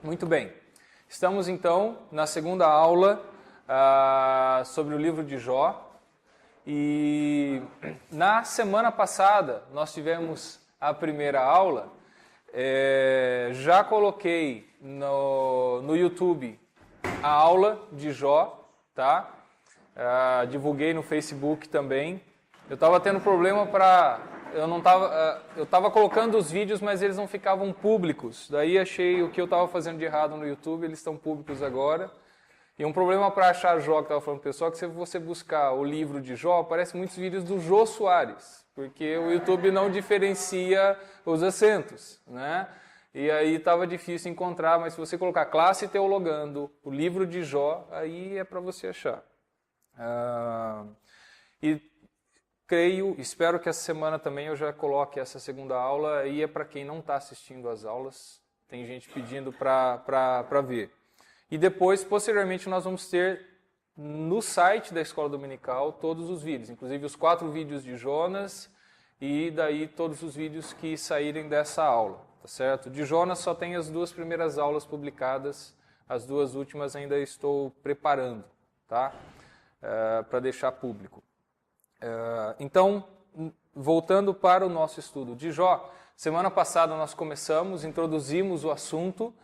Muito bem. Estamos então na segunda aula sobre o livro de Jó. E na semana passada nós tivemos a primeira aula. Já coloquei no YouTube a aula de Jó, tá? Divulguei no Facebook também. Eu estava tendo problema eu estava colocando os vídeos, mas eles não ficavam públicos. Daí achei o que eu estava fazendo de errado no YouTube, eles estão públicos agora. E um problema para achar Jó, que estava falando pro pessoal, que se você buscar o livro de Jó, aparecem muitos vídeos do Jô Soares, porque o YouTube não diferencia os acentos, né? E aí estava difícil encontrar, mas se você colocar classe teologando, o livro de Jó, aí é para você achar. Espero que essa semana também eu já coloque essa segunda aula, aí é para quem não está assistindo às aulas, tem gente pedindo para ver. E depois, posteriormente, nós vamos ter no site da Escola Dominical todos os vídeos, inclusive os 4 vídeos de Jonas e daí todos os vídeos que saírem dessa aula, tá certo? De Jonas só tem as 2 primeiras aulas publicadas, as 2 últimas ainda estou preparando, tá? Para deixar público. Então, voltando para o nosso estudo de Jó, semana passada nós introduzimos o assunto,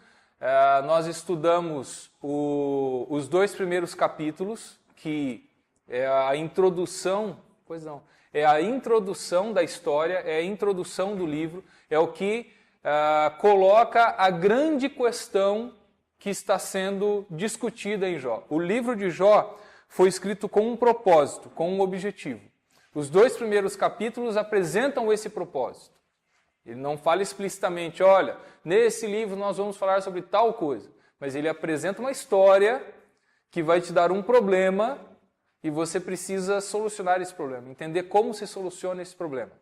nós estudamos os 2 primeiros capítulos, que é a introdução, é a introdução da história, é a introdução do livro, é o que coloca a grande questão que está sendo discutida em Jó. O livro de Jó foi escrito com um propósito, com um objetivo. Os 2 primeiros capítulos apresentam esse propósito. Ele não fala explicitamente, olha, nesse livro nós vamos falar sobre tal coisa. Mas ele apresenta uma história que vai te dar um problema e você precisa solucionar esse problema, entender como se soluciona esse problema.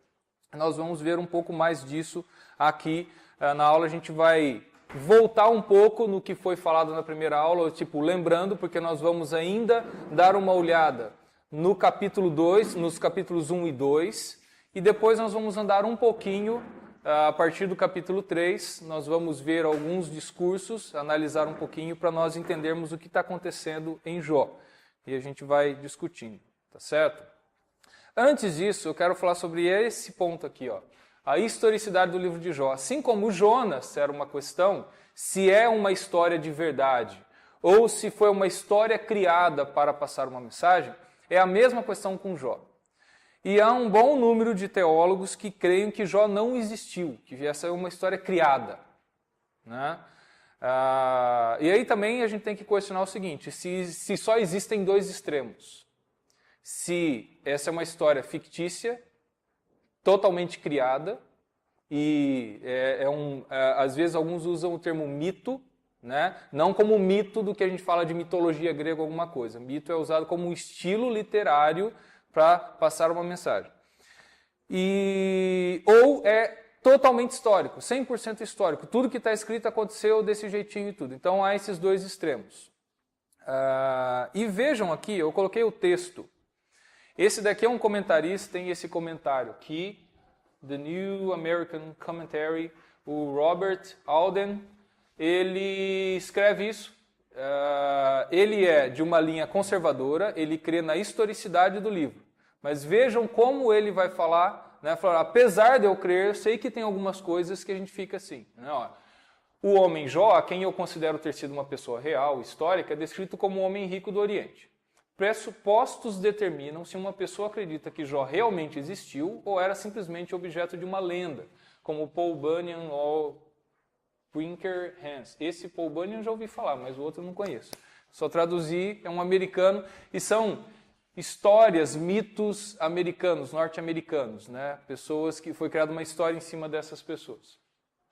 Nós vamos ver um pouco mais disso aqui na aula. A gente vai voltar um pouco no que foi falado na primeira aula, lembrando, porque nós vamos ainda dar uma olhada no capítulo 2, nos capítulos 1 e 2, e depois nós vamos andar um pouquinho, a partir do capítulo 3, nós vamos ver alguns discursos, analisar um pouquinho para nós entendermos o que está acontecendo em Jó. E a gente vai discutindo, tá certo? Antes disso, eu quero falar sobre esse ponto aqui, ó. A historicidade do livro de Jó. Assim como Jonas era uma questão, se é uma história de verdade ou se foi uma história criada para passar uma mensagem, é a mesma questão com Jó. E há um bom número de teólogos que creem que Jó não existiu, que essa é uma história criada, né? E aí também a gente tem que questionar o seguinte, se só existem 2 extremos. Se essa é uma história fictícia, totalmente criada, e às vezes alguns usam o termo mito, né? Não como mito do que a gente fala de mitologia grega ou alguma coisa. Mito é usado como um estilo literário para passar uma mensagem. Ou é totalmente histórico, 100% histórico. Tudo que está escrito aconteceu desse jeitinho e tudo. Então há esses 2 extremos. E vejam aqui, eu coloquei o texto. Esse daqui é um comentarista, tem esse comentário aqui, The New American Commentary, o Robert Alden, ele escreve isso. Ele é de uma linha conservadora, ele crê na historicidade do livro. Mas vejam como ele vai falar, né? Apesar de eu crer, eu sei que tem algumas coisas que a gente fica assim. Né? O homem Jó, a quem eu considero ter sido uma pessoa real, histórica, é descrito como um homem rico do Oriente. Pressupostos determinam se uma pessoa acredita que Jó realmente existiu ou era simplesmente objeto de uma lenda, como Paul Bunyan ou Brinker Hans. Esse Paul Bunyan eu já ouvi falar, mas o outro eu não conheço. Só traduzi, é um americano, e são histórias, mitos americanos, norte-americanos, né? Pessoas que foi criada uma história em cima dessas pessoas.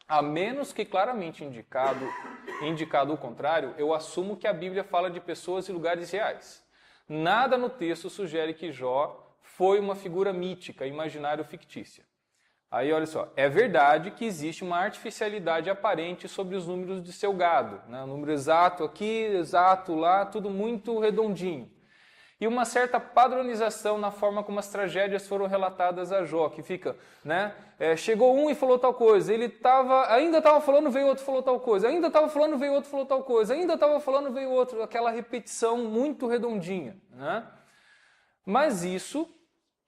A menos que claramente indicado o contrário, eu assumo que a Bíblia fala de pessoas e lugares reais. Nada no texto sugere que Jó foi uma figura mítica, imaginária ou fictícia. Aí, olha só, é verdade que existe uma artificialidade aparente sobre os números de seu gado, né? O número exato aqui, exato lá, tudo muito redondinho. e uma certa padronização na forma como as tragédias foram relatadas a Jó, que fica, né? Chegou um e falou tal coisa, ele ainda estava falando, veio outro e falou tal coisa, ainda estava falando, veio outro e falou tal coisa, ainda estava falando, veio outro, aquela repetição muito redondinha, né? Mas isso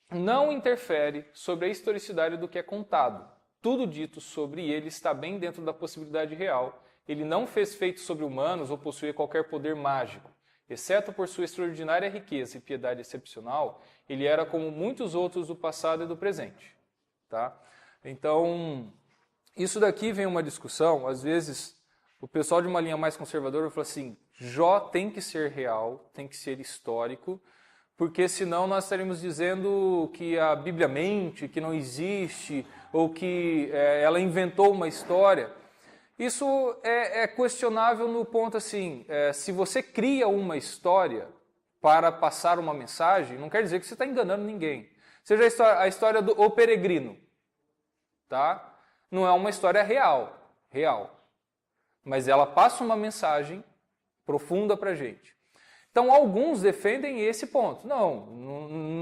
não interfere sobre a historicidade do que é contado. Tudo dito sobre ele está bem dentro da possibilidade real. Ele não fez feitos sobre-humanos ou possuía qualquer poder mágico. Exceto por sua extraordinária riqueza e piedade excepcional, ele era como muitos outros do passado e do presente. Tá? Então, isso daqui vem uma discussão, às vezes o pessoal de uma linha mais conservadora fala assim, Jó tem que ser real, tem que ser histórico, porque senão nós estaríamos dizendo que a Bíblia mente, que não existe, ou que ela inventou uma história. Isso é questionável no ponto assim, se você cria uma história para passar uma mensagem, não quer dizer que você está enganando ninguém. Seja a história do O Peregrino, tá? Não é uma história real, mas ela passa uma mensagem profunda para a gente. Então, alguns defendem esse ponto. Não,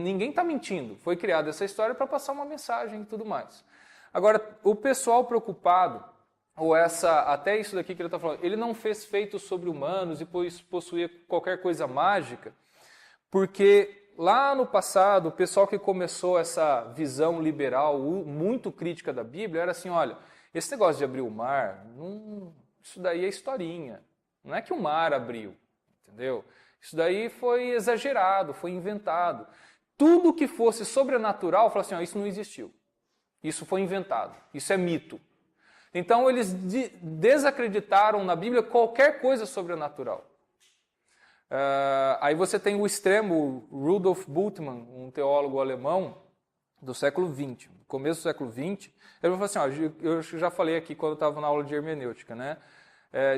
ninguém está mentindo. Foi criada essa história para passar uma mensagem e tudo mais. Agora, o pessoal preocupado, ou até isso daqui que ele está falando, ele não fez feitos sobre-humanos e possuía qualquer coisa mágica, porque lá no passado, o pessoal que começou essa visão liberal muito crítica da Bíblia era assim, olha, esse negócio de abrir o mar, isso daí é historinha. Não é que o mar abriu, entendeu? Isso daí foi exagerado, foi inventado. Tudo que fosse sobrenatural, fala assim, ó, isso não existiu. Isso foi inventado, isso é mito. Então eles desacreditaram na Bíblia qualquer coisa sobrenatural. Aí você tem o extremo, Rudolf Bultmann, um teólogo alemão do século XX, começo do século XX, ele falou assim, ó, eu já falei aqui quando eu estava na aula de hermenêutica, né?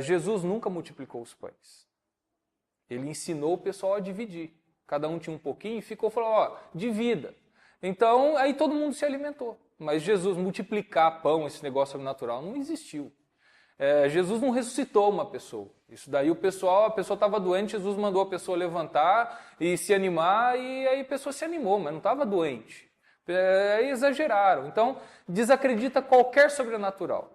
Jesus nunca multiplicou os pães. Ele ensinou o pessoal a dividir. Cada um tinha um pouquinho e falou, ó, divida. Então, aí todo mundo se alimentou. Mas Jesus multiplicar pão, esse negócio sobrenatural, não existiu. Jesus não ressuscitou uma pessoa. Isso daí a pessoa estava doente, Jesus mandou a pessoa levantar e se animar, e aí a pessoa se animou, mas não estava doente. Aí exageraram. Então, desacredita qualquer sobrenatural.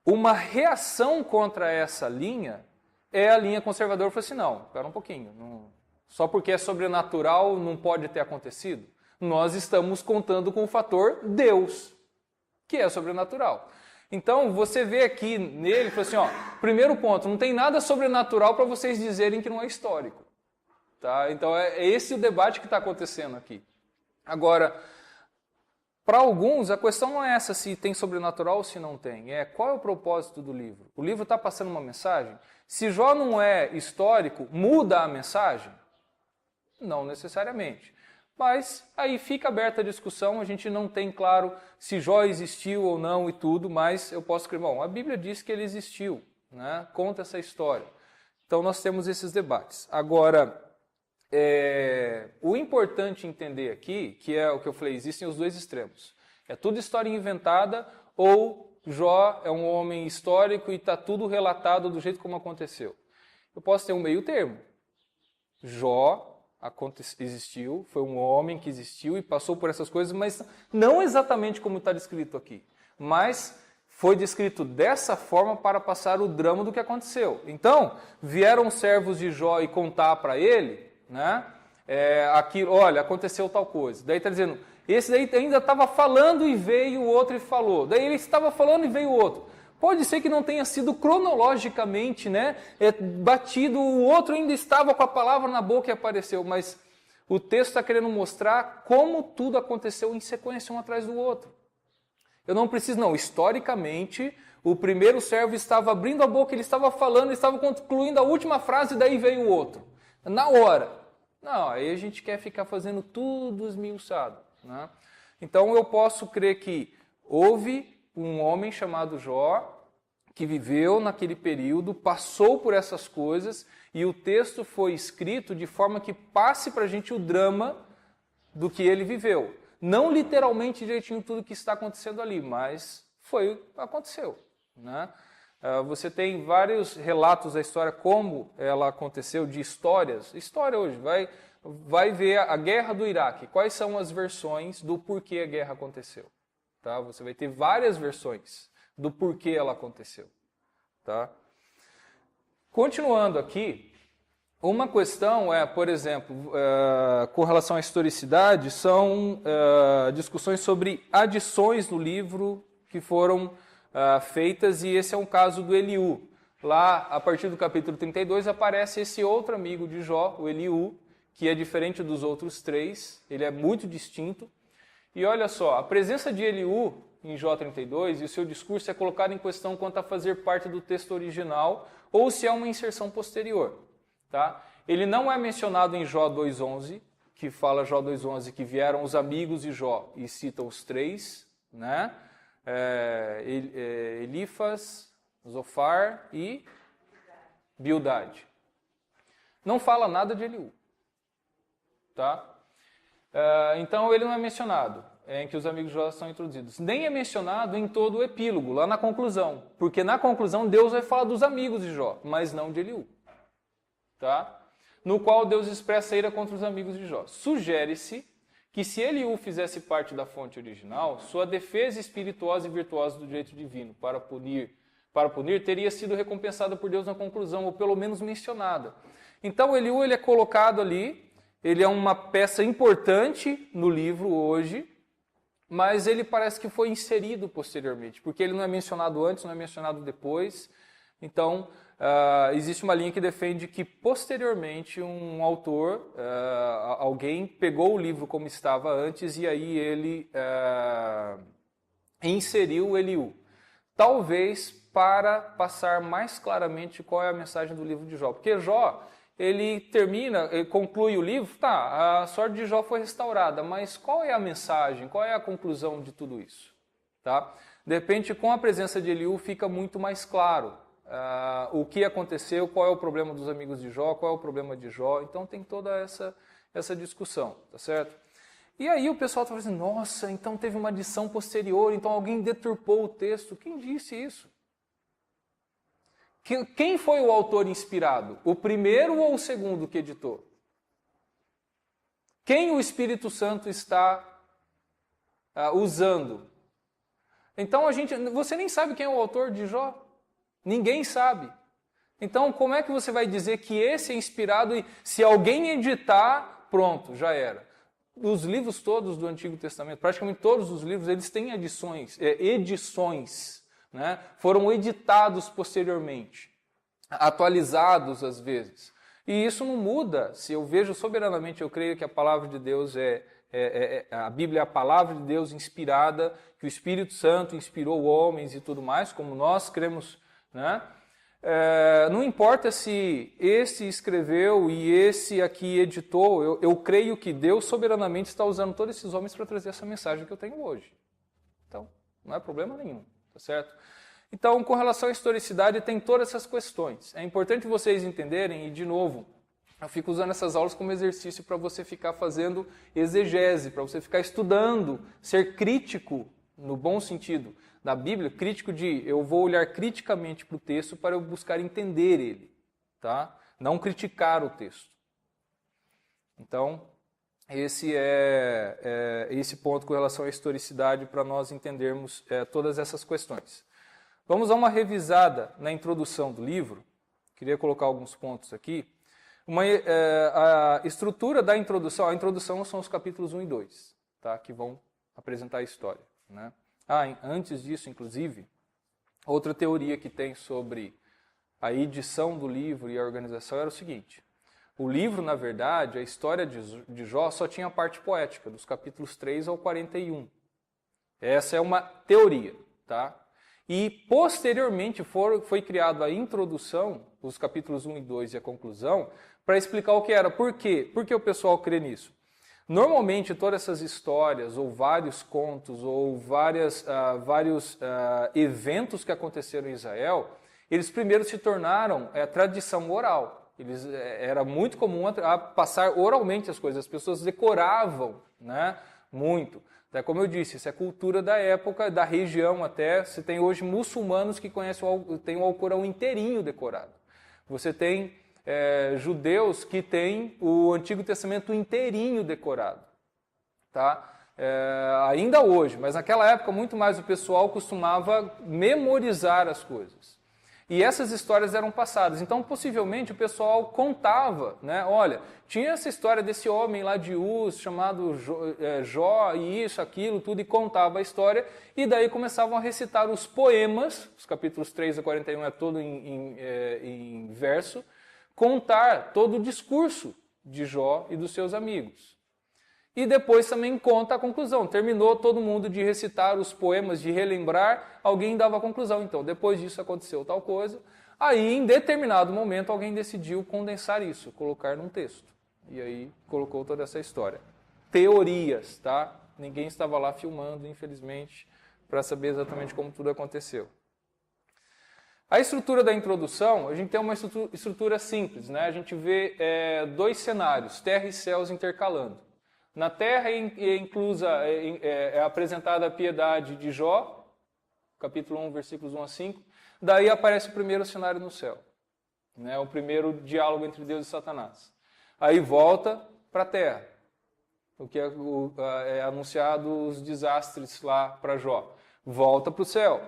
Uma reação contra essa linha é a linha conservadora. Falou assim, não, espera um pouquinho, só porque é sobrenatural não pode ter acontecido. Nós estamos contando com o fator Deus, que é sobrenatural. Então, você vê aqui nele, falou assim, ó, primeiro ponto, não tem nada sobrenatural para vocês dizerem que não é histórico. Tá? Então, é esse o debate que está acontecendo aqui. Agora, para alguns, a questão não é essa, se tem sobrenatural ou se não tem. Qual é o propósito do livro? O livro está passando uma mensagem? Se Jó não é histórico, muda a mensagem? Não necessariamente. Mas aí fica aberta a discussão, a gente não tem claro se Jó existiu ou não e tudo, mas eu posso escrever, bom, a Bíblia diz que ele existiu, né? Conta essa história. Então nós temos esses debates. Agora, o importante entender aqui, que é o que eu falei, existem os dois extremos. É tudo história inventada ou Jó é um homem histórico e está tudo relatado do jeito como aconteceu. Eu posso ter um meio termo. Jó existiu, foi um homem que existiu e passou por essas coisas, mas não exatamente como está descrito aqui. Mas foi descrito dessa forma para passar o drama do que aconteceu. Então, vieram servos de Jó e contar para ele, né? Aquilo, olha, aconteceu tal coisa. Daí está dizendo, esse daí ainda estava falando e veio o outro e falou. Daí ele estava falando e veio o outro. Pode ser que não tenha sido cronologicamente, né, batido, o outro ainda estava com a palavra na boca e apareceu, mas o texto está querendo mostrar como tudo aconteceu em sequência, um atrás do outro. Eu não preciso, não, historicamente, o primeiro servo estava abrindo a boca, ele estava falando, ele estava concluindo a última frase e daí veio o outro. Na hora. Não, aí a gente quer ficar fazendo tudo esmiuçado, né? Então eu posso crer que houve um homem chamado Jó, que viveu naquele período, passou por essas coisas, e o texto foi escrito de forma que passe para a gente o drama do que ele viveu. Não literalmente direitinho tudo que está acontecendo ali, mas aconteceu. Né? você tem vários relatos da história, como ela aconteceu, de histórias. História hoje, vai ver a guerra do Iraque. Quais são as versões do porquê a guerra aconteceu? Tá? Você vai ter várias versões do porquê ela aconteceu. Tá? Continuando aqui, uma questão por exemplo, com relação à historicidade, são discussões sobre adições no livro que foram feitas, e esse é um caso do Eliú. Lá, a partir do capítulo 32, aparece esse outro amigo de Jó, o Eliú, que é diferente dos outros três, ele é muito distinto. E olha só, a presença de Eliú em Jó 32 e o seu discurso é colocado em questão quanto a fazer parte do texto original ou se é uma inserção posterior. Tá? Ele não é mencionado em Jó 2:11, que fala Jó 2:11 que vieram os amigos de Jó e cita os três, né? Elifas, Zofar e Bildade. Não fala nada de Eliú. Tá? Então ele não é mencionado em que os amigos de Jó são introduzidos. Nem é mencionado em todo o epílogo, lá na conclusão. Porque na conclusão Deus vai falar dos amigos de Jó, mas não de Eliú. Tá? No qual Deus expressa a ira contra os amigos de Jó. Sugere-se que se Eliú fizesse parte da fonte original, sua defesa espirituosa e virtuosa do direito divino para punir teria sido recompensada por Deus na conclusão, ou pelo menos mencionada. Então Eliú ele é colocado ali, ele é uma peça importante no livro hoje, mas ele parece que foi inserido posteriormente, porque ele não é mencionado antes, não é mencionado depois. Então, existe uma linha que defende que, posteriormente, um autor, alguém pegou o livro como estava antes e aí ele inseriu Eliú. Talvez para passar mais claramente qual é a mensagem do livro de Jó. Porque Jó, ele conclui o livro, a sorte de Jó foi restaurada, mas qual é a mensagem, qual é a conclusão de tudo isso? Tá? De repente, com a presença de Eliú, fica muito mais claro o que aconteceu, qual é o problema dos amigos de Jó, qual é o problema de Jó. Então tem toda essa discussão, tá certo? E aí o pessoal está dizendo, nossa, então teve uma adição posterior, então alguém deturpou o texto. Quem disse isso? Quem foi o autor inspirado? O primeiro ou o segundo que editou? Quem o Espírito Santo está usando? Então você nem sabe quem é o autor de Jó. Ninguém sabe. Então como é que você vai dizer que esse é inspirado e se alguém editar, pronto, já era? Os livros todos do Antigo Testamento, praticamente todos os livros, eles têm edições, né? Foram editados posteriormente, atualizados às vezes. E isso não muda. Se eu vejo soberanamente, eu creio que a palavra de Deus a Bíblia é a palavra de Deus inspirada, que o Espírito Santo inspirou homens e tudo mais, como nós cremos, né? Não importa se esse escreveu e esse aqui editou, eu creio que Deus soberanamente está usando todos esses homens para trazer essa mensagem que eu tenho hoje. Então, não é problema nenhum, tá certo? Então, com relação à historicidade, tem todas essas questões. É importante vocês entenderem, e de novo, eu fico usando essas aulas como exercício para você ficar fazendo exegese, para você ficar estudando, ser crítico, no bom sentido, da Bíblia, crítico eu vou olhar criticamente para o texto para eu buscar entender ele, tá? Não criticar o texto. Então, esse é esse ponto com relação à historicidade para nós entendermos todas essas questões. Vamos dar uma revisada na introdução do livro. Queria colocar alguns pontos aqui. A estrutura da introdução, a introdução são os capítulos 1 e 2, tá? Que vão apresentar a história, né? Antes disso, inclusive, outra teoria que tem sobre a edição do livro e a organização era o seguinte. O livro, na verdade, a história de Jó só tinha a parte poética, dos capítulos 3 ao 41. Essa é uma teoria, tá? E, posteriormente, foi criada a introdução, os capítulos 1 e 2 e a conclusão, para explicar o que era. Por quê? Por que o pessoal crê nisso? Normalmente, todas essas histórias, ou vários contos, ou vários eventos que aconteceram em Israel, eles primeiro se tornaram tradição oral. Era muito comum passar oralmente as coisas, as pessoas decoravam, né, muito. Até como eu disse, isso é cultura da época, da região até. Você tem hoje muçulmanos que têm o Alcorão inteirinho decorado. Você tem judeus que têm o Antigo Testamento inteirinho decorado. Tá? Ainda hoje, mas naquela época muito mais o pessoal costumava memorizar as coisas. E essas histórias eram passadas. Então, possivelmente, o pessoal contava, né? Olha, tinha essa história desse homem lá de Uz, chamado Jó, e isso, aquilo, tudo, e contava a história, e daí começavam a recitar os poemas, os capítulos 3 a 41 é todo em verso, contar todo o discurso de Jó e dos seus amigos. E depois também conta a conclusão. Terminou todo mundo de recitar os poemas, de relembrar, alguém dava a conclusão. Então, depois disso aconteceu tal coisa. Aí, em determinado momento, alguém decidiu condensar isso, colocar num texto. E aí, colocou toda essa história. Teorias, tá? Ninguém estava lá filmando, infelizmente, para saber exatamente como tudo aconteceu. A estrutura da introdução, a gente tem uma estrutura simples, né? A gente vê dois cenários, terra e céus intercalando. Na terra é apresentada a piedade de Jó, capítulo 1, versículos 1 a 5. Daí aparece o primeiro cenário no céu, né? O primeiro diálogo entre Deus e Satanás. Aí volta para a terra, o que é anunciado os desastres lá para Jó. Volta para o céu,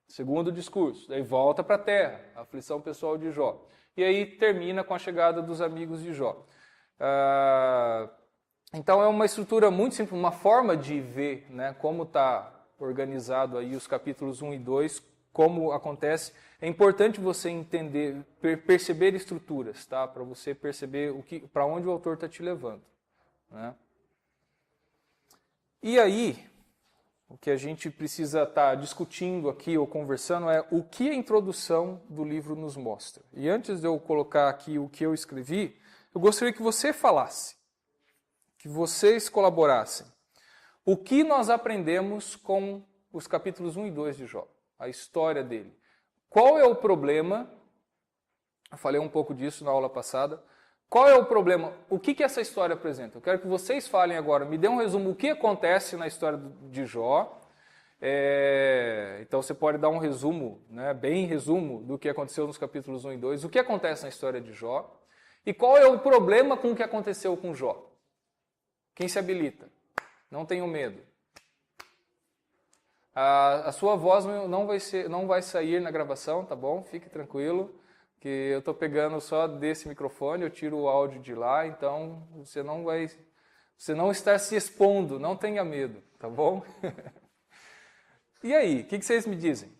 segundo discurso. Daí volta para a terra, a aflição pessoal de Jó. E aí termina com a chegada dos amigos de Jó. Então é uma estrutura muito simples, uma forma de ver, né, como está organizado aí os capítulos 1 e 2, como acontece. É importante você entender, perceber estruturas, tá? Para você perceber para onde o autor está te levando, né? E aí, o que a gente precisa estar discutindo aqui ou conversando é o que a introdução do livro nos mostra. E antes de eu colocar aqui o que eu escrevi, eu gostaria que você falasse, que vocês colaborassem. O que nós aprendemos com os capítulos 1 e 2 de Jó? A história dele. Qual é o problema? Eu falei um pouco disso na aula passada. Qual é o problema? O que essa história apresenta? Eu quero que vocês falem agora, me dê um resumo o que acontece na história de Jó. Então você pode dar um resumo, né, bem resumo do que aconteceu nos capítulos 1 e 2. O que acontece na história de Jó? E qual é o problema com o que aconteceu com Jó? Quem se habilita? Não tenham medo. A sua voz não vai sair na gravação, tá bom? Fique tranquilo, que eu estou pegando só desse microfone, eu tiro o áudio de lá, então você não está se expondo, não tenha medo, tá bom? E aí, o que vocês me dizem?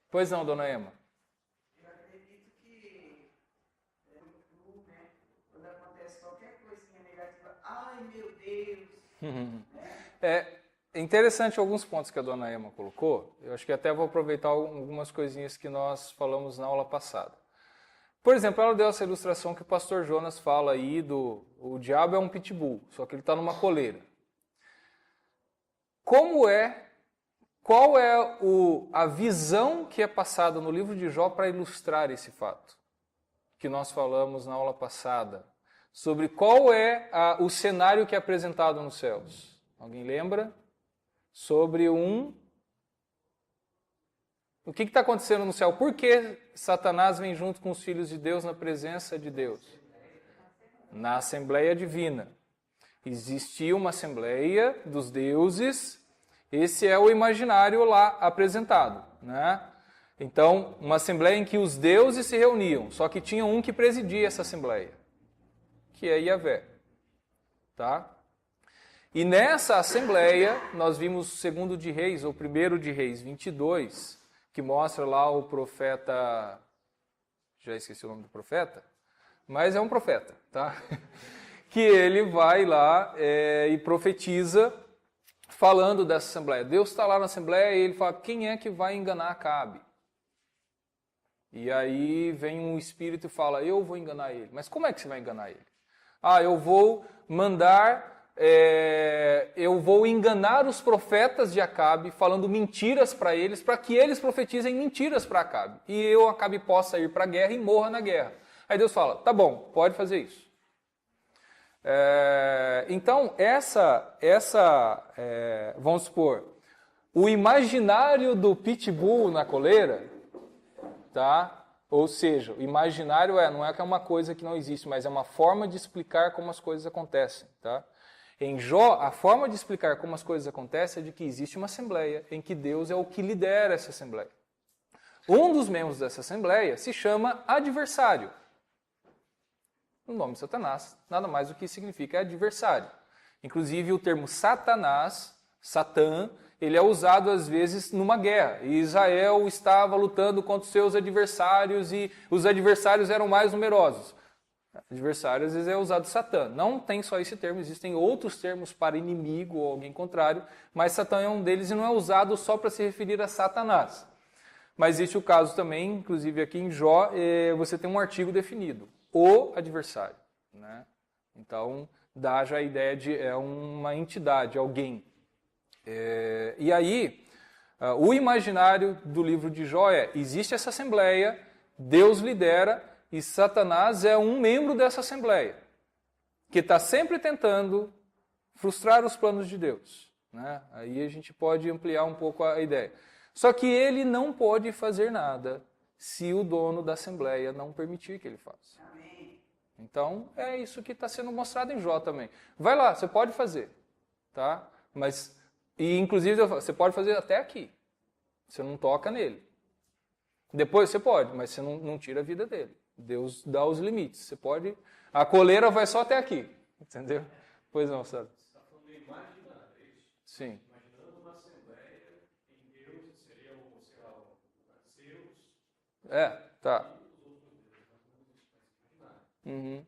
Pois não, dona Emma? Eu acredito que quando acontece qualquer coisinha negativa, ai meu Deus. É interessante alguns pontos que a dona Emma colocou. Eu acho que até vou aproveitar algumas coisinhas que nós falamos na aula passada. Por exemplo, ela deu essa ilustração que o pastor Jonas fala aí o diabo é um pitbull, só que ele está numa coleira. Qual é a visão que é passada no livro de Jó para ilustrar esse fato? Que nós falamos na aula passada. Sobre qual é o cenário que é apresentado nos céus. Alguém lembra? Sobre o que está acontecendo no céu? Por que Satanás vem junto com os filhos de Deus na presença de Deus? Na Assembleia Divina. Existia uma Assembleia dos deuses, esse é o imaginário lá apresentado, né? Então, uma Assembleia em que os deuses se reuniam, só que tinha um que presidia essa Assembleia, que é Yahvé, tá? E nessa Assembleia, nós vimos o 2º de Reis, ou 1º de Reis 22, que mostra lá o profeta, já esqueci o nome do profeta, mas é um profeta, tá? Que ele vai lá e profetiza falando dessa Assembleia. Deus está lá na Assembleia e ele fala, quem é que vai enganar Acabe? E aí vem um espírito e fala, eu vou enganar ele. Mas como é que você vai enganar ele? Eu vou eu vou enganar os profetas de Acabe, falando mentiras para eles, para que eles profetizem mentiras para Acabe. E Acabe possa ir para a guerra e morra na guerra. Aí Deus fala, tá bom, pode fazer isso. Então, vamos supor, o imaginário do pitbull na coleira, tá? Ou seja, o imaginário não é que é uma coisa que não existe, mas é uma forma de explicar como as coisas acontecem, tá? Em Jó, a forma de explicar como as coisas acontecem é de que existe uma assembleia, em que Deus é o que lidera essa assembleia. Um dos membros dessa assembleia se chama adversário. O nome de Satanás, nada mais do que significa adversário. Inclusive, o termo Satanás, Satã, ele é usado às vezes numa guerra. E Israel estava lutando contra os seus adversários e os adversários eram mais numerosos. Adversário às vezes é usado Satã. Não tem só esse termo, existem outros termos para inimigo ou alguém contrário, mas Satã é um deles e não é usado só para se referir a Satanás. Mas existe o caso também, inclusive aqui em Jó, você tem um artigo definido, o adversário, né? Então, dá já a ideia de uma entidade, alguém. E aí, o imaginário do livro de Jó existe essa assembleia, Deus lidera e Satanás é um membro dessa assembleia, que está sempre tentando frustrar os planos de Deus, né? Aí a gente pode ampliar um pouco a ideia. Só que ele não pode fazer nada se o dono da assembleia não permitir que ele faça. Então, é isso que está sendo mostrado em Jó também. Vai lá, você pode fazer, tá? Inclusive, você pode fazer até aqui. Você não toca nele. Depois você pode, mas você não tira a vida dele. Deus dá os limites. Você pode... A coleira vai só até aqui, entendeu? Pois não, sabe? Você está falando de imaginar, é isso? Sim. Imaginando uma assembleia em Deus, seria Zeus. Tá. Uhum.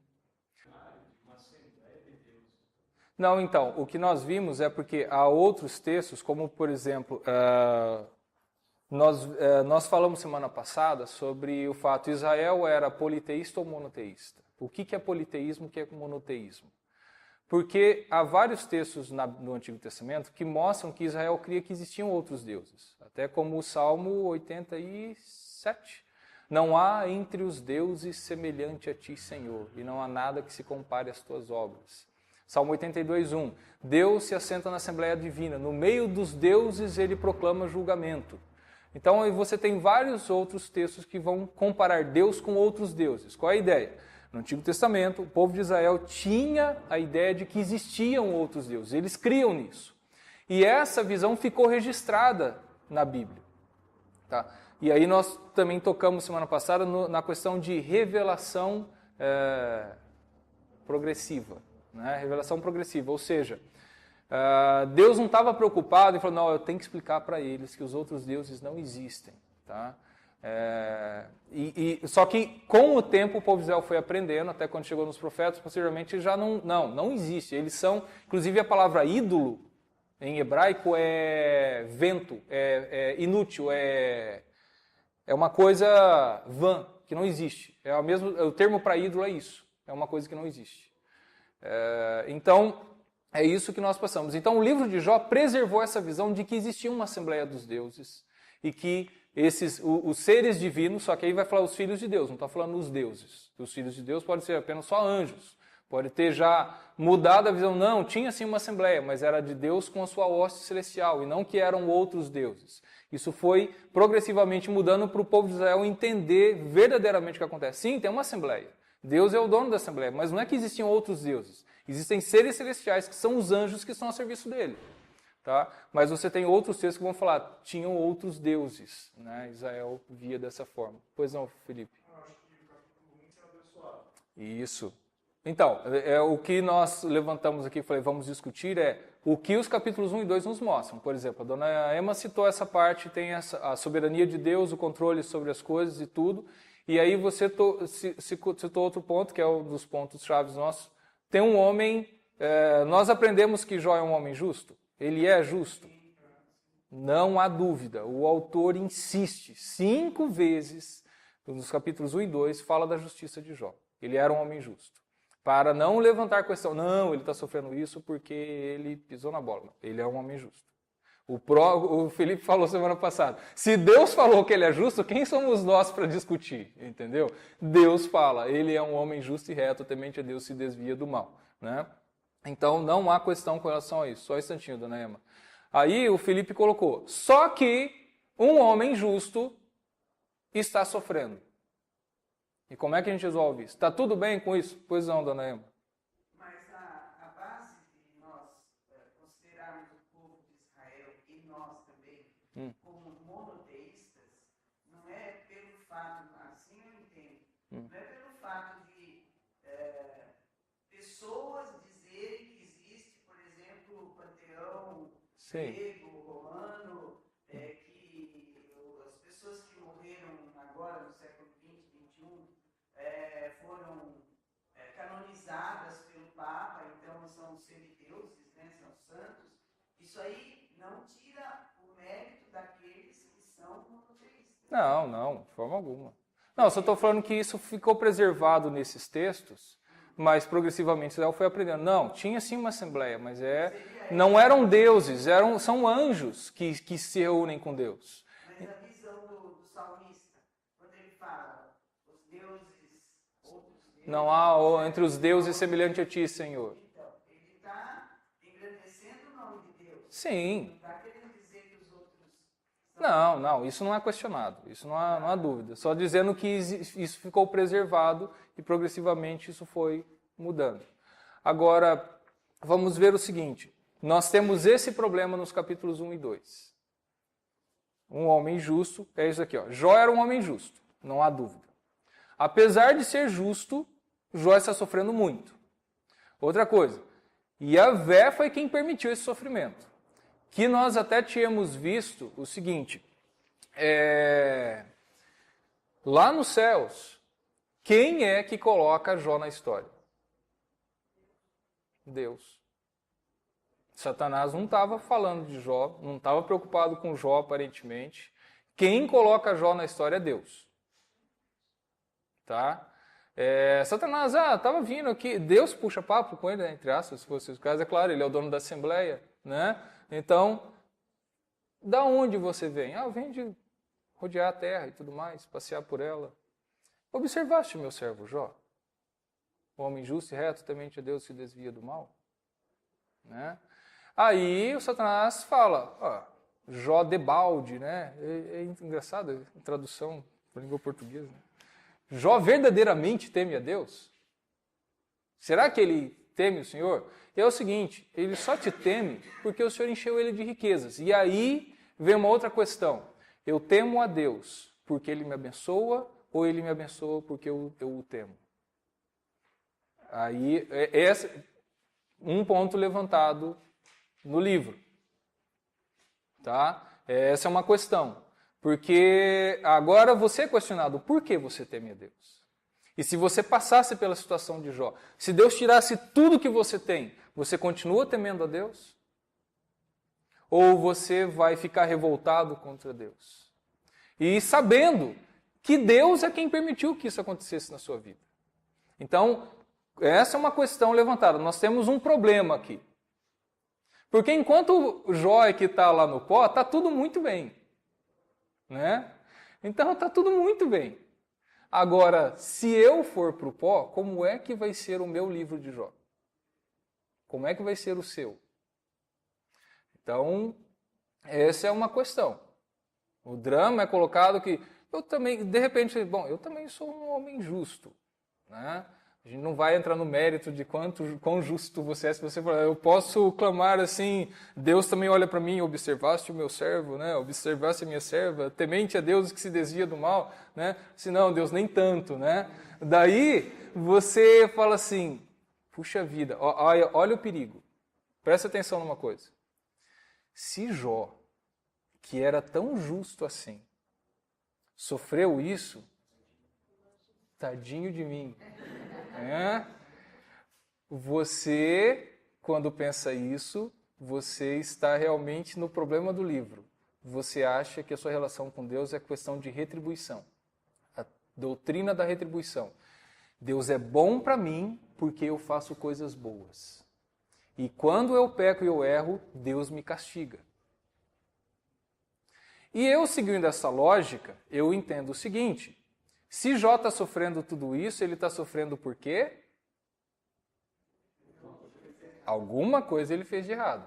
Não, então, o que nós vimos é porque há outros textos, como por exemplo, nós falamos semana passada sobre o fato que Israel era politeísta ou monoteísta. O que é politeísmo e o que é monoteísmo? Porque há vários textos no Antigo Testamento que mostram que Israel cria que existiam outros deuses. Até como o Salmo 87. Não há entre os deuses semelhante a ti, Senhor, e não há nada que se compare às tuas obras. Salmo 82:1. Deus se assenta na Assembleia Divina. No meio dos deuses ele proclama julgamento. Então aí você tem vários outros textos que vão comparar Deus com outros deuses. Qual é a ideia? No Antigo Testamento, o povo de Israel tinha a ideia de que existiam outros deuses. Eles criam nisso. E essa visão ficou registrada na Bíblia. Tá? E aí nós também tocamos semana passada na questão de revelação progressiva. Né? Revelação progressiva, ou seja, Deus não estava preocupado em falar, não, eu tenho que explicar para eles que os outros deuses não existem. Tá? Só que com o tempo o povo de Israel foi aprendendo, até quando chegou nos profetas, posteriormente já não existe. Eles são, inclusive a palavra ídolo, em hebraico é vento, é inútil, é uma coisa vã, que não existe. O termo para ídolo é isso, é uma coisa que não existe. Então, é isso que nós passamos. Então, o livro de Jó preservou essa visão de que existia uma Assembleia dos Deuses e que os seres divinos, só que aí vai falar os filhos de Deus, não está falando os deuses. Os filhos de Deus podem ser apenas só anjos. Pode ter já mudado a visão. Não, tinha sim uma Assembleia, mas era de Deus com a sua hoste celestial e não que eram outros deuses. Isso foi progressivamente mudando para o povo de Israel entender verdadeiramente o que acontece. Sim, tem uma Assembleia. Deus é o dono da Assembleia, mas não é que existiam outros deuses. Existem seres celestiais, que são os anjos que estão a serviço dele. Tá? Mas você tem outros textos que vão falar, tinham outros deuses. Né? Israel via dessa forma. Pois não, Felipe? Eu acho que o capítulo 1 será abençoado. Isso. Então, o que nós levantamos aqui, falei, vamos discutir, o que os capítulos 1 e 2 nos mostram. Por exemplo, a dona Emma citou essa parte, tem a soberania de Deus, o controle sobre as coisas e tudo. E aí você citou outro ponto, que é um dos pontos chaves nossos. Tem um homem, nós aprendemos que Jó é um homem justo. Ele é justo. Não há dúvida. O autor insiste 5 vezes, nos capítulos 1 e 2, fala da justiça de Jó. Ele era um homem justo. Para não levantar questão, não, ele está sofrendo isso porque ele pisou na bola. Não, ele é um homem justo. O Felipe falou semana passada, se Deus falou que ele é justo, quem somos nós para discutir? Entendeu? Deus fala, ele é um homem justo e reto, temente a Deus, se desvia do mal. né? Então não há questão com relação a isso. Só um instantinho, dona Emma. Aí o Felipe colocou, só que um homem justo está sofrendo. E como é que a gente resolve isso? Está tudo bem com isso? Pois não, dona Emma. Mas a base de nós considerarmos o povo de Israel e nós também como monoteístas não é pelo fato, assim eu entendo, não é pelo fato de pessoas dizerem que existe, por exemplo, o panteão grego, romano, que as pessoas que morreram agora no século XX, XXI, foram canonizadas pelo Papa, então são semideuses, né, são santos. Isso aí não tira o mérito daqueles que são monoteístas. Não, de forma alguma. Não, só estou falando que isso ficou preservado nesses textos, mas progressivamente Israel foi aprendendo. Não, tinha sim uma assembleia, mas não eram deuses, são anjos que se reúnem com Deus. Mas a visão do salmista, quando ele fala, os deuses, outros deuses... Não há entre os deuses semelhante a ti, Senhor. Então, ele está engrandecendo o nome de Deus. Sim. Não está querendo dizer que os outros... Não, isso não é questionado, isso não há dúvida. Só dizendo que isso ficou preservado e progressivamente isso foi mudando. Agora, vamos ver o seguinte. Nós temos esse problema nos capítulos 1 e 2. Um homem justo, é isso aqui, ó. Jó era um homem justo, não há dúvida. Apesar de ser justo, Jó está sofrendo muito. Outra coisa, Yahvé foi quem permitiu esse sofrimento. Que nós até tínhamos visto o seguinte, lá nos céus, quem é que coloca Jó na história? Deus. Satanás não estava falando de Jó, não estava preocupado com Jó aparentemente. Quem coloca Jó na história é Deus. Tá? Satanás, estava vindo aqui, Deus puxa papo com ele, né, entre aspas, se fosse o caso, é claro, ele é o dono da assembleia, né? Então, da onde você vem? Eu venho de rodear a terra e tudo mais, passear por ela. Observaste meu servo Jó? O homem justo e reto temente a Deus se desvia do mal? Né? Aí o Satanás fala, Jó debalde, né? É engraçado a tradução para a língua portuguesa. Né? Jó verdadeiramente teme a Deus? Será que ele teme o Senhor? É o seguinte, ele só te teme porque o Senhor encheu ele de riquezas. E aí vem uma outra questão. Eu temo a Deus porque ele me abençoa ou ele me abençoa porque eu o temo? Aí, esse um ponto levantado no livro. Tá? Essa é uma questão. Porque agora você é questionado, por que você teme a Deus? E se você passasse pela situação de Jó, se Deus tirasse tudo que você tem, você continua temendo a Deus? Ou você vai ficar revoltado contra Deus? E sabendo que Deus é quem permitiu que isso acontecesse na sua vida. Então, essa é uma questão levantada. Nós temos um problema aqui. Porque enquanto o Jó é que está lá no pó, está tudo muito bem. Né? Então está tudo muito bem. Agora, se eu for para o pó, como é que vai ser o meu livro de Jó? Como é que vai ser o seu? Então, essa é uma questão. O drama é colocado que eu também, de repente, eu também sou um homem justo. Né? A gente não vai entrar no mérito de quão justo você é. Se você falar, eu posso clamar assim, Deus também olha para mim, observaste o meu servo, né? Observaste a minha serva, temente a Deus que se desvia do mal, né? Se não, Deus nem tanto, né? Daí você fala assim, puxa vida, olha o perigo. Presta atenção numa coisa. Se Jó, que era tão justo assim, sofreu isso, tadinho de mim. Você, quando pensa isso, você está realmente no problema do livro. Você acha que a sua relação com Deus é questão de retribuição. A doutrina da retribuição. Deus é bom para mim porque eu faço coisas boas. E quando eu peco e eu erro, Deus me castiga. E eu, seguindo essa lógica, eu entendo o seguinte. Se Jó está sofrendo tudo isso, ele está sofrendo por quê? Alguma coisa ele fez de errado.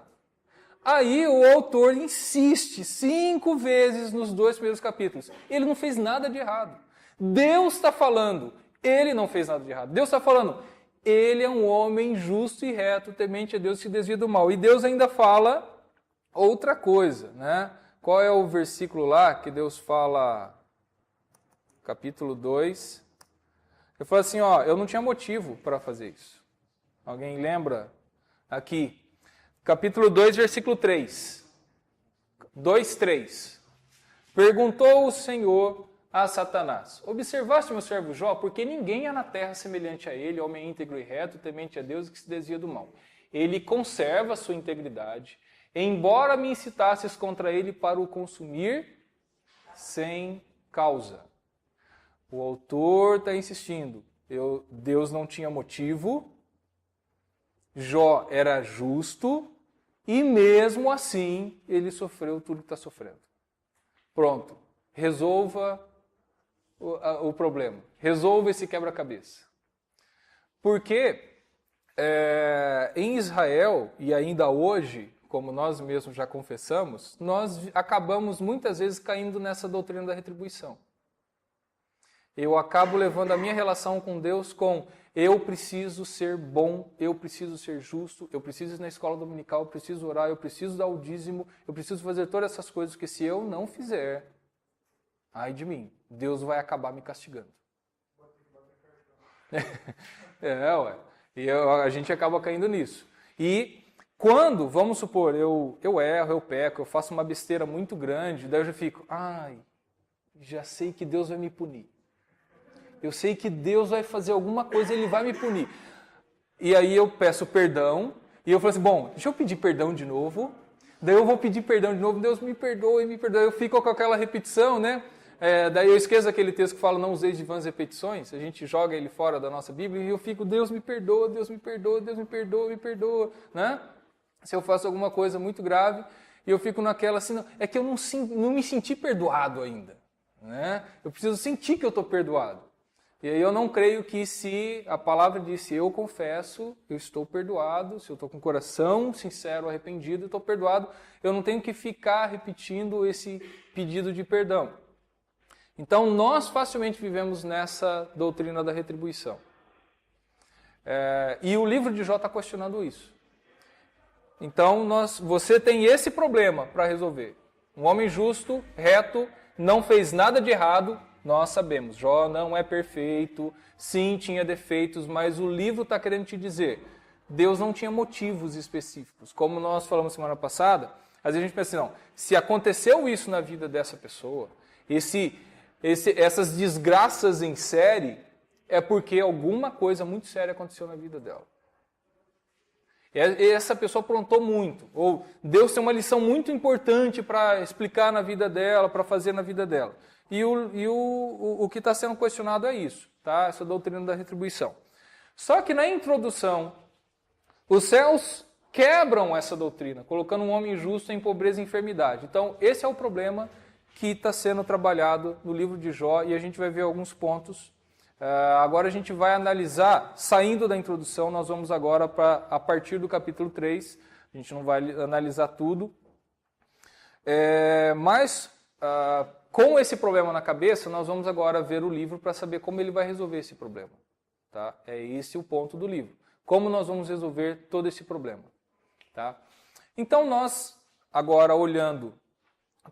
Aí o autor insiste 5 vezes nos 2 primeiros capítulos. Ele não fez nada de errado. Deus está falando, ele não fez nada de errado. Deus está falando, ele é um homem justo e reto, temente a Deus, se desvia do mal. E Deus ainda fala outra coisa, né? Qual é o versículo lá que Deus fala, capítulo 2? Eu falo assim, eu não tinha motivo para fazer isso. Alguém lembra? Aqui, capítulo 2, versículo 3. 2:3. Perguntou o Senhor a Satanás: observaste meu servo Jó, porque ninguém há na terra semelhante a ele, homem íntegro e reto, temente a Deus, que se desvia do mal. Ele conserva a sua integridade, embora me incitasses contra ele para o consumir sem causa. O autor está insistindo. Deus não tinha motivo, Jó era justo, e mesmo assim ele sofreu tudo que está sofrendo. Pronto, resolva o problema, resolva esse quebra-cabeça. Porque em Israel, e ainda hoje, como nós mesmos já confessamos, nós acabamos muitas vezes caindo nessa doutrina da retribuição. Eu acabo levando a minha relação com Deus com eu preciso ser bom, eu preciso ser justo, eu preciso ir na escola dominical, eu preciso orar, eu preciso dar o dízimo, eu preciso fazer todas essas coisas, porque se eu não fizer, ai de mim, Deus vai acabar me castigando. E a gente acaba caindo nisso. E quando, vamos supor, eu erro, eu peco, eu faço uma besteira muito grande, daí eu já fico, já sei que Deus vai me punir. Eu sei que Deus vai fazer alguma coisa, Ele vai me punir. E aí eu peço perdão, e eu falo assim, bom, deixa eu pedir perdão de novo, daí eu vou pedir perdão de novo, Deus me perdoe, eu fico com aquela repetição, né? Daí eu esqueço aquele texto que fala, não useis de vãs repetições, a gente joga ele fora da nossa Bíblia, e eu fico, Deus me perdoa, Deus me perdoa, Deus me perdoa, me perdoa, né? Se eu faço alguma coisa muito grave, e eu fico naquela assim, é que eu não me senti perdoado ainda, né? Eu preciso sentir que eu estou perdoado. E aí eu não creio que se a palavra disse eu confesso, eu estou perdoado, se eu estou com o coração sincero, arrependido, eu estou perdoado, eu não tenho que ficar repetindo esse pedido de perdão. Então nós facilmente vivemos nessa doutrina da retribuição. E o livro de Jó está questionando isso. Então você tem esse problema para resolver. Um homem justo, reto, não fez nada de errado. Nós sabemos, Jó não é perfeito, sim, tinha defeitos, mas o livro está querendo te dizer, Deus não tinha motivos específicos. Como nós falamos semana passada, às vezes a gente pensa assim, não, se aconteceu isso na vida dessa pessoa, essas desgraças em série, é porque alguma coisa muito séria aconteceu na vida dela. E essa pessoa aprontou muito, ou Deus tem uma lição muito importante para explicar na vida dela, para fazer na vida dela. E o que está sendo questionado é isso, tá? Essa doutrina da retribuição. Só que na introdução, os céus quebram essa doutrina, colocando um homem justo em pobreza e enfermidade. Então, esse é o problema que está sendo trabalhado no livro de Jó, e a gente vai ver alguns pontos. Agora a gente vai analisar, saindo da introdução, nós vamos agora a partir do capítulo 3, a gente não vai analisar tudo, mas com esse problema na cabeça, nós vamos agora ver o livro para saber como ele vai resolver esse problema. Tá? É esse o ponto do livro. Como nós vamos resolver todo esse problema. Tá? Então nós, agora olhando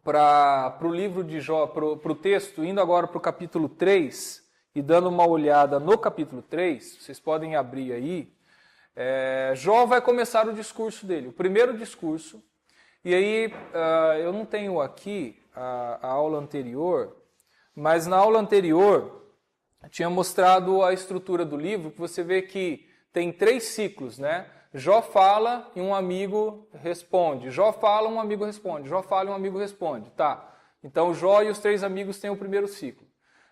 para o livro de Jó, para o texto, indo agora para o capítulo 3, e dando uma olhada no capítulo 3, vocês podem abrir aí, Jó vai começar o discurso dele, o primeiro discurso, e aí eu não tenho aqui a aula anterior, mas na aula anterior tinha mostrado a estrutura do livro, que você vê que tem 3 ciclos, né? Jó fala e um amigo responde, Jó fala, um amigo responde, Jó fala e um amigo responde, tá? Então Jó e os 3 amigos têm o primeiro ciclo.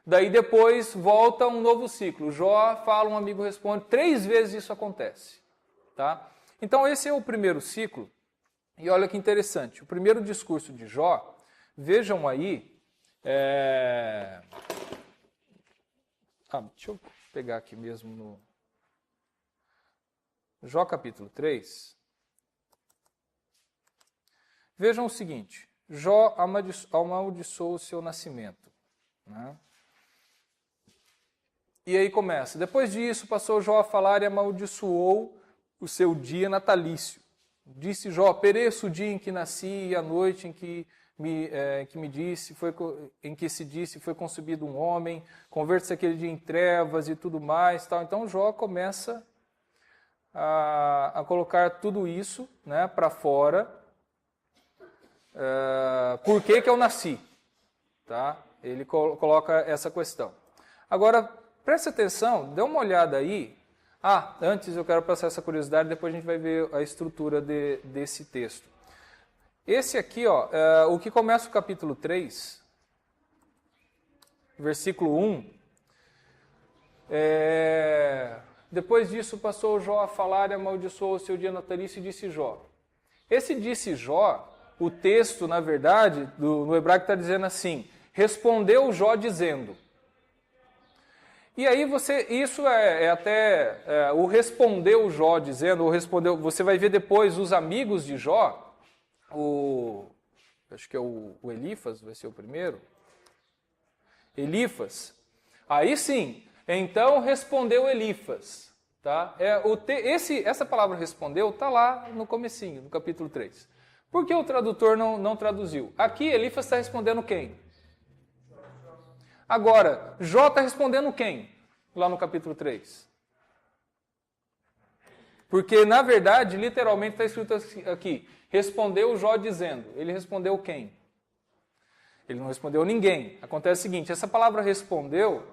Daí depois volta um novo ciclo, Jó fala, um amigo responde, 3 vezes isso acontece, tá? Então esse é o primeiro ciclo, e olha que interessante, o primeiro discurso de Jó, vejam aí, deixa eu pegar aqui mesmo no... Jó capítulo 3. Vejam o seguinte, Jó amaldiçoou o seu nascimento, né? E aí começa, depois disso passou Jó a falar e amaldiçoou o seu dia natalício. Disse Jó, pereço o dia em que nasci e a noite em que se disse foi concebido um homem, converte-se aquele dia em trevas e tudo mais. Tal. Então Jó começa a colocar tudo isso, né, para fora. Por que eu nasci? Tá? Ele coloca essa questão. Agora, preste atenção, dê uma olhada aí. Antes eu quero passar essa curiosidade, depois a gente vai ver a estrutura desse texto. Esse aqui, o que começa o capítulo 3, versículo 1, depois disso passou Jó a falar e amaldiçoou o seu dia natalício e disse Jó. Esse disse Jó, o texto, na verdade, no hebraico está dizendo assim, respondeu Jó dizendo. E aí isso até o respondeu Jó dizendo, você vai ver depois os amigos de Jó, acho que é o Elifas, vai ser o primeiro, Elifas, aí sim, então respondeu Elifas, tá? Essa palavra respondeu está lá no comecinho, no capítulo 3. Por que o tradutor não traduziu? Aqui Elifas está respondendo quem? Agora, Jó está respondendo quem? Lá no capítulo 3. Porque, na verdade, literalmente está escrito aqui, respondeu Jó dizendo. Ele respondeu quem? Ele não respondeu ninguém. Acontece o seguinte, essa palavra respondeu...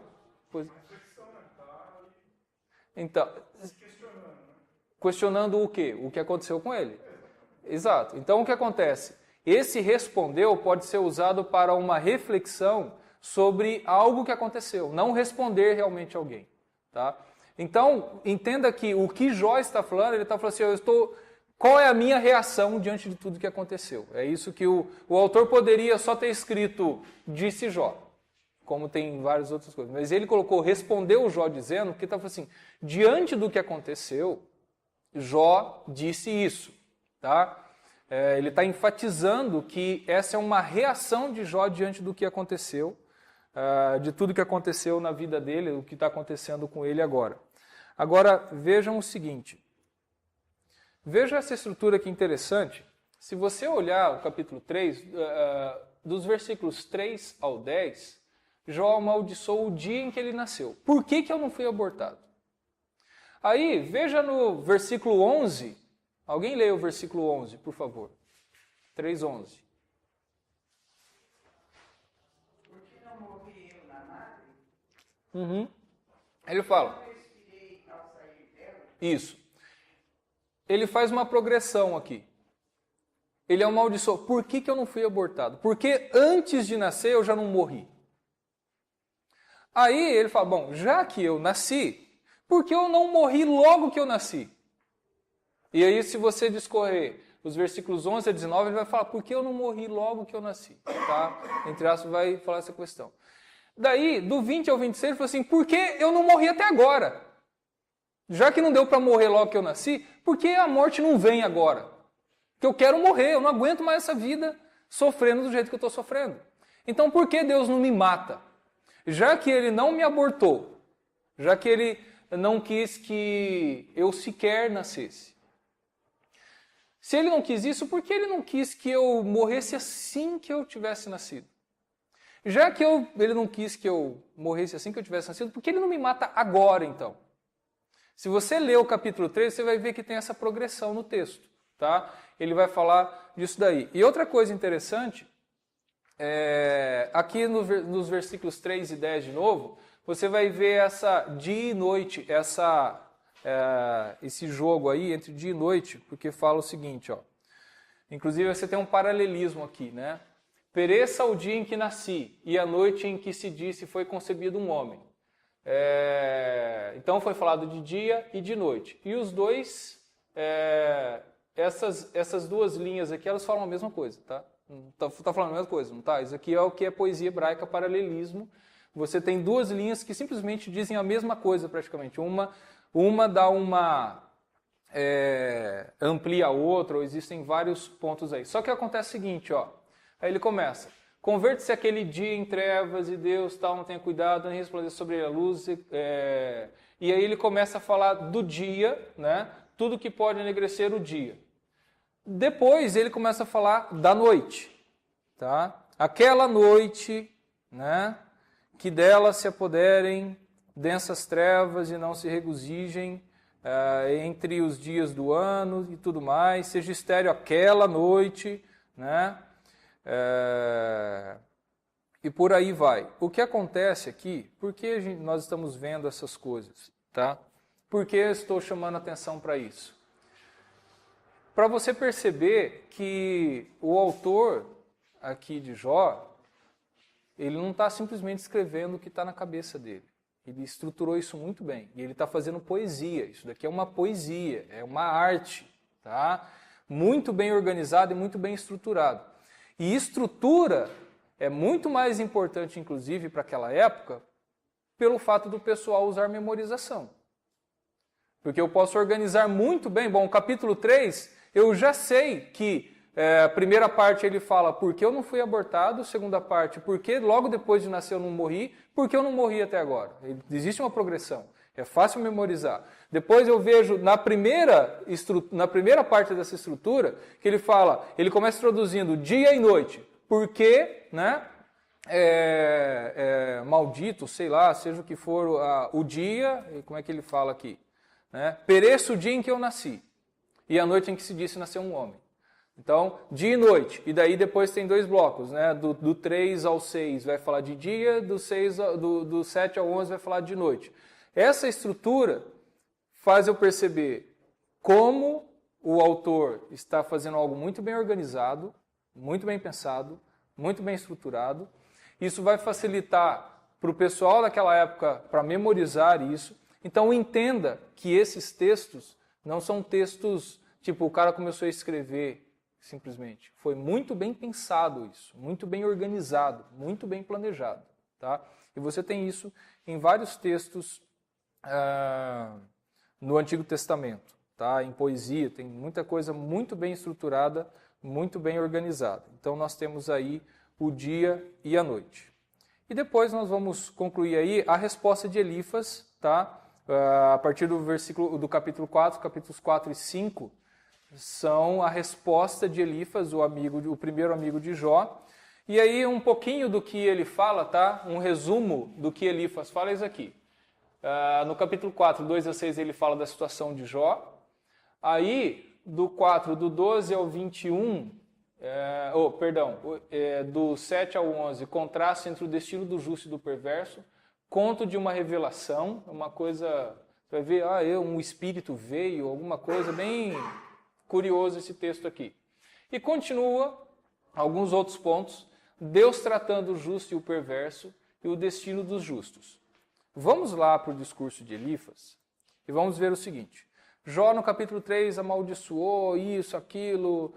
Então, questionando o quê? O que aconteceu com ele. Exato. Então, o que acontece? Esse respondeu pode ser usado para uma reflexão sobre algo que aconteceu, não responder realmente a alguém. Tá? Então, entenda que o que Jó está falando, ele está falando assim, qual é a minha reação diante de tudo que aconteceu? É isso que o autor poderia só ter escrito, disse Jó, como tem várias outras coisas. Mas ele colocou, respondeu Jó dizendo, porque estava assim, diante do que aconteceu, Jó disse isso. Tá? Ele está enfatizando que essa é uma reação de Jó diante do que aconteceu, de tudo que aconteceu na vida dele, o que está acontecendo com ele agora. Agora, vejam o seguinte. Veja essa estrutura aqui interessante. Se você olhar o capítulo 3, dos versículos 3 ao 10, Jó amaldiçoou o dia em que ele nasceu. Por que eu não fui abortado? Aí, veja no versículo 11. Alguém leia o versículo 11, por favor. 3:11. Por que não morri eu na madre? Ele fala. Não respirei ao sair dela? Isso. Ele faz uma progressão aqui. Ele amaldiçoou. Por que eu não fui abortado? Porque antes de nascer eu já não morri. Aí ele fala, bom, já que eu nasci, por que eu não morri logo que eu nasci? E aí, se você discorrer os versículos 11 a 19, ele vai falar, por que eu não morri logo que eu nasci? Tá? Entre aspas, vai falar essa questão. Daí, do 20 ao 26, ele falou assim, por que eu não morri até agora? Já que não deu para morrer logo que eu nasci, por que a morte não vem agora? Porque eu quero morrer, eu não aguento mais essa vida sofrendo do jeito que eu estou sofrendo. Então, por que Deus não me mata? Já que Ele não me abortou, já que Ele não quis que eu sequer nascesse. Se Ele não quis isso, por que Ele não quis que eu morresse assim que eu tivesse nascido? Já que Ele não quis que eu morresse assim que eu tivesse nascido, por que Ele não me mata agora, então? Se você ler o capítulo 3, você vai ver que tem essa progressão no texto. Tá? Ele vai falar disso daí. E outra coisa interessante, aqui nos versículos 3 e 10 de novo, você vai ver essa dia e noite, esse jogo aí entre dia e noite, porque fala o seguinte, ó. Inclusive você tem um paralelismo aqui, né? Pereça o dia em que nasci e a noite em que se disse foi concebido um homem. Então foi falado de dia e de noite. E os dois, essas duas linhas aqui, elas falam a mesma coisa, tá? Tá falando a mesma coisa, não tá? Isso aqui é o que é poesia hebraica, paralelismo. Você tem duas linhas que simplesmente dizem a mesma coisa praticamente. Uma dá amplia outra, ou existem vários pontos aí. Só que acontece o seguinte, ó. Aí ele começa: converte-se aquele dia em trevas e Deus tal, não tenha cuidado, nem resplandeça sobre ele a luz. E aí ele começa a falar do dia, né? Tudo que pode enegrecer o dia. Depois ele começa a falar da noite, tá? Aquela noite, né? Que dela se apoderem densas trevas e não se regozijem entre os dias do ano e tudo mais, seja estéril aquela noite, né? E por aí vai. O que acontece aqui, por que nós estamos vendo essas coisas, tá? Por que eu estou chamando atenção para isso? Para você perceber que o autor aqui de Jó, ele não está simplesmente escrevendo o que está na cabeça dele. Ele estruturou isso muito bem. E ele está fazendo poesia. Isso daqui é uma poesia, é uma arte, tá? Muito bem organizado e muito bem estruturado. E estrutura é muito mais importante, inclusive, para aquela época, pelo fato do pessoal usar memorização. Porque eu posso organizar muito bem. Bom, capítulo 3, eu já sei que a primeira parte ele fala por que eu não fui abortado, segunda parte, por que logo depois de nascer eu não morri, por que eu não morri até agora. Existe uma progressão, é fácil memorizar. Depois eu vejo na primeira parte dessa estrutura, que ele fala, ele começa introduzindo dia e noite, porque, né, maldito, sei lá, seja o que for o dia, como é que ele fala aqui? Né? Pereça o dia em que eu nasci, e a noite em que se disse nascer um homem. Então, dia e noite, e daí depois tem dois blocos, né? Do 3 ao 6 vai falar de dia, do 7 ao 11 vai falar de noite. Essa estrutura faz eu perceber como o autor está fazendo algo muito bem organizado, muito bem pensado, muito bem estruturado. Isso vai facilitar para o pessoal daquela época para memorizar isso. Então entenda que esses textos não são textos, tipo, o cara começou a escrever simplesmente. Foi muito bem pensado isso, muito bem organizado, muito bem planejado. Tá? E você tem isso em vários textos no Antigo Testamento. Tá? Em poesia, tem muita coisa muito bem estruturada, muito bem organizada. Então nós temos aí o dia e a noite. E depois nós vamos concluir aí a resposta de Elifas, tá? A partir do capítulo 4, capítulos 4 e 5, são a resposta de Elifas, o primeiro amigo de Jó. E aí um pouquinho do que ele fala, tá? Um resumo do que Elifas fala é isso aqui. No capítulo 4, 2 a 6, ele fala da situação de Jó. Aí, do 12 ao 21, do 7 ao 11, contraste entre o destino do justo e do perverso, conto de uma revelação, uma coisa, você vai ver, um espírito veio, alguma coisa bem curioso esse texto aqui. E continua alguns outros pontos, Deus tratando o justo e o perverso e o destino dos justos. Vamos lá para o discurso de Elifas e vamos ver o seguinte. Jó no capítulo 3 amaldiçoou isso, aquilo,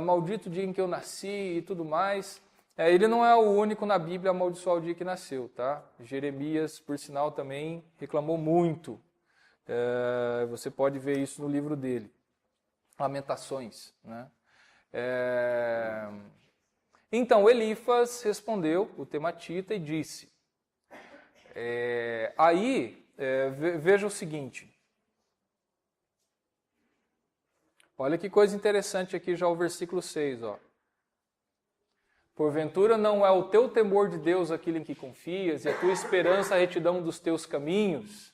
maldito o dia em que eu nasci e tudo mais. Ele não é o único na Bíblia a amaldiçoar o dia que nasceu, tá? Jeremias, por sinal, também reclamou muito. Você pode ver isso no livro dele. Lamentações, né? Então Elifas respondeu, o tematita, e disse, veja o seguinte, olha que coisa interessante aqui já o versículo 6, ó. Porventura não é o teu temor de Deus aquilo em que confias, e a tua esperança a retidão dos teus caminhos?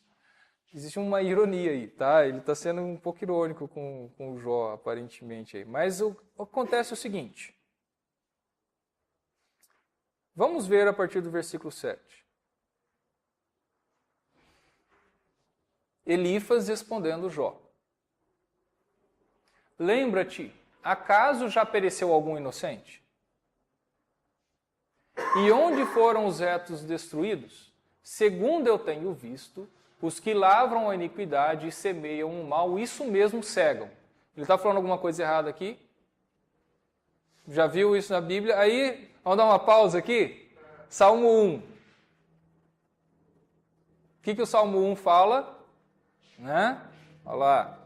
Existe uma ironia aí, tá? Ele está sendo um pouco irônico com o Jó, aparentemente. Aí. Mas acontece o seguinte. Vamos ver a partir do versículo 7. Elifas respondendo Jó. Lembra-te, acaso já pereceu algum inocente? E onde foram os retos destruídos? Segundo eu tenho visto, os que lavram a iniquidade e semeiam o mal, isso mesmo cegam. Ele está falando alguma coisa errada aqui? Já viu isso na Bíblia? Aí, vamos dar uma pausa aqui? Salmo 1. O que o Salmo 1 fala? Né? Olha lá.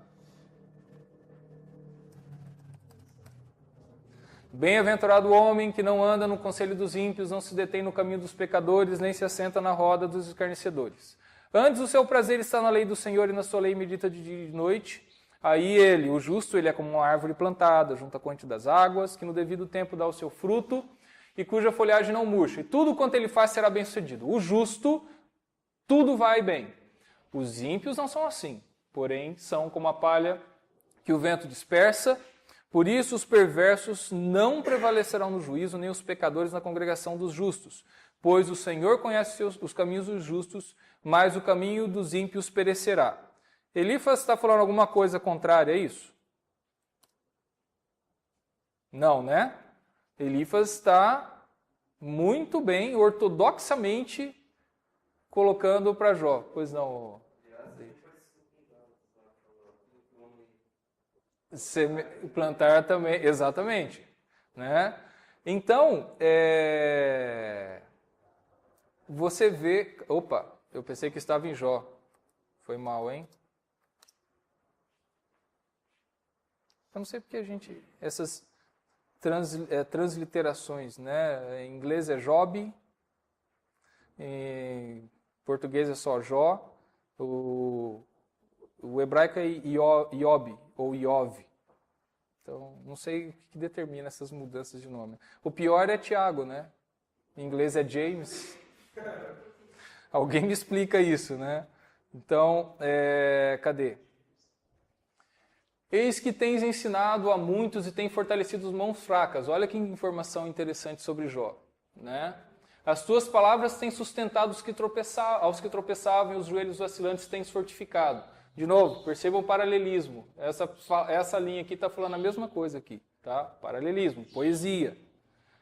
Bem-aventurado o homem que não anda no conselho dos ímpios, não se detém no caminho dos pecadores, nem se assenta na roda dos escarnecedores. Antes o seu prazer está na lei do Senhor e na sua lei medita de dia e de noite. Aí ele, o justo, ele é como uma árvore plantada junto à corrente das águas, que no devido tempo dá o seu fruto e cuja folhagem não murcha. E tudo quanto ele faz será bem sucedido. O justo, tudo vai bem. Os ímpios não são assim, porém são como a palha que o vento dispersa. Por isso os perversos não prevalecerão no juízo, nem os pecadores na congregação dos justos. Pois o Senhor conhece os caminhos dos justos, mas o caminho dos ímpios perecerá. Elifas está falando alguma coisa contrária a isso? Não, né? Elifas está muito bem, ortodoxamente, colocando para Jó. Pois não. Plantar também, exatamente. Né? Então, você vê... Opa, eu pensei que estava em Jó. Foi mal, hein? Eu não sei porque a gente... Essas transliterações, né? Em inglês é Job, em português é só Jó, o hebraico é Iob, ou Iov. Então, não sei o que determina essas mudanças de nome. O pior é Tiago, né? Em inglês é James. Alguém me explica isso, né? Então, cadê? Eis que tens ensinado a muitos e tem fortalecido as mãos fracas. Olha que informação interessante sobre Jó, né? As tuas palavras têm sustentado aos que tropeçavam e os joelhos vacilantes tens fortificado. De novo, perceba o paralelismo. Essa linha aqui está falando a mesma coisa aqui, tá? Paralelismo, poesia.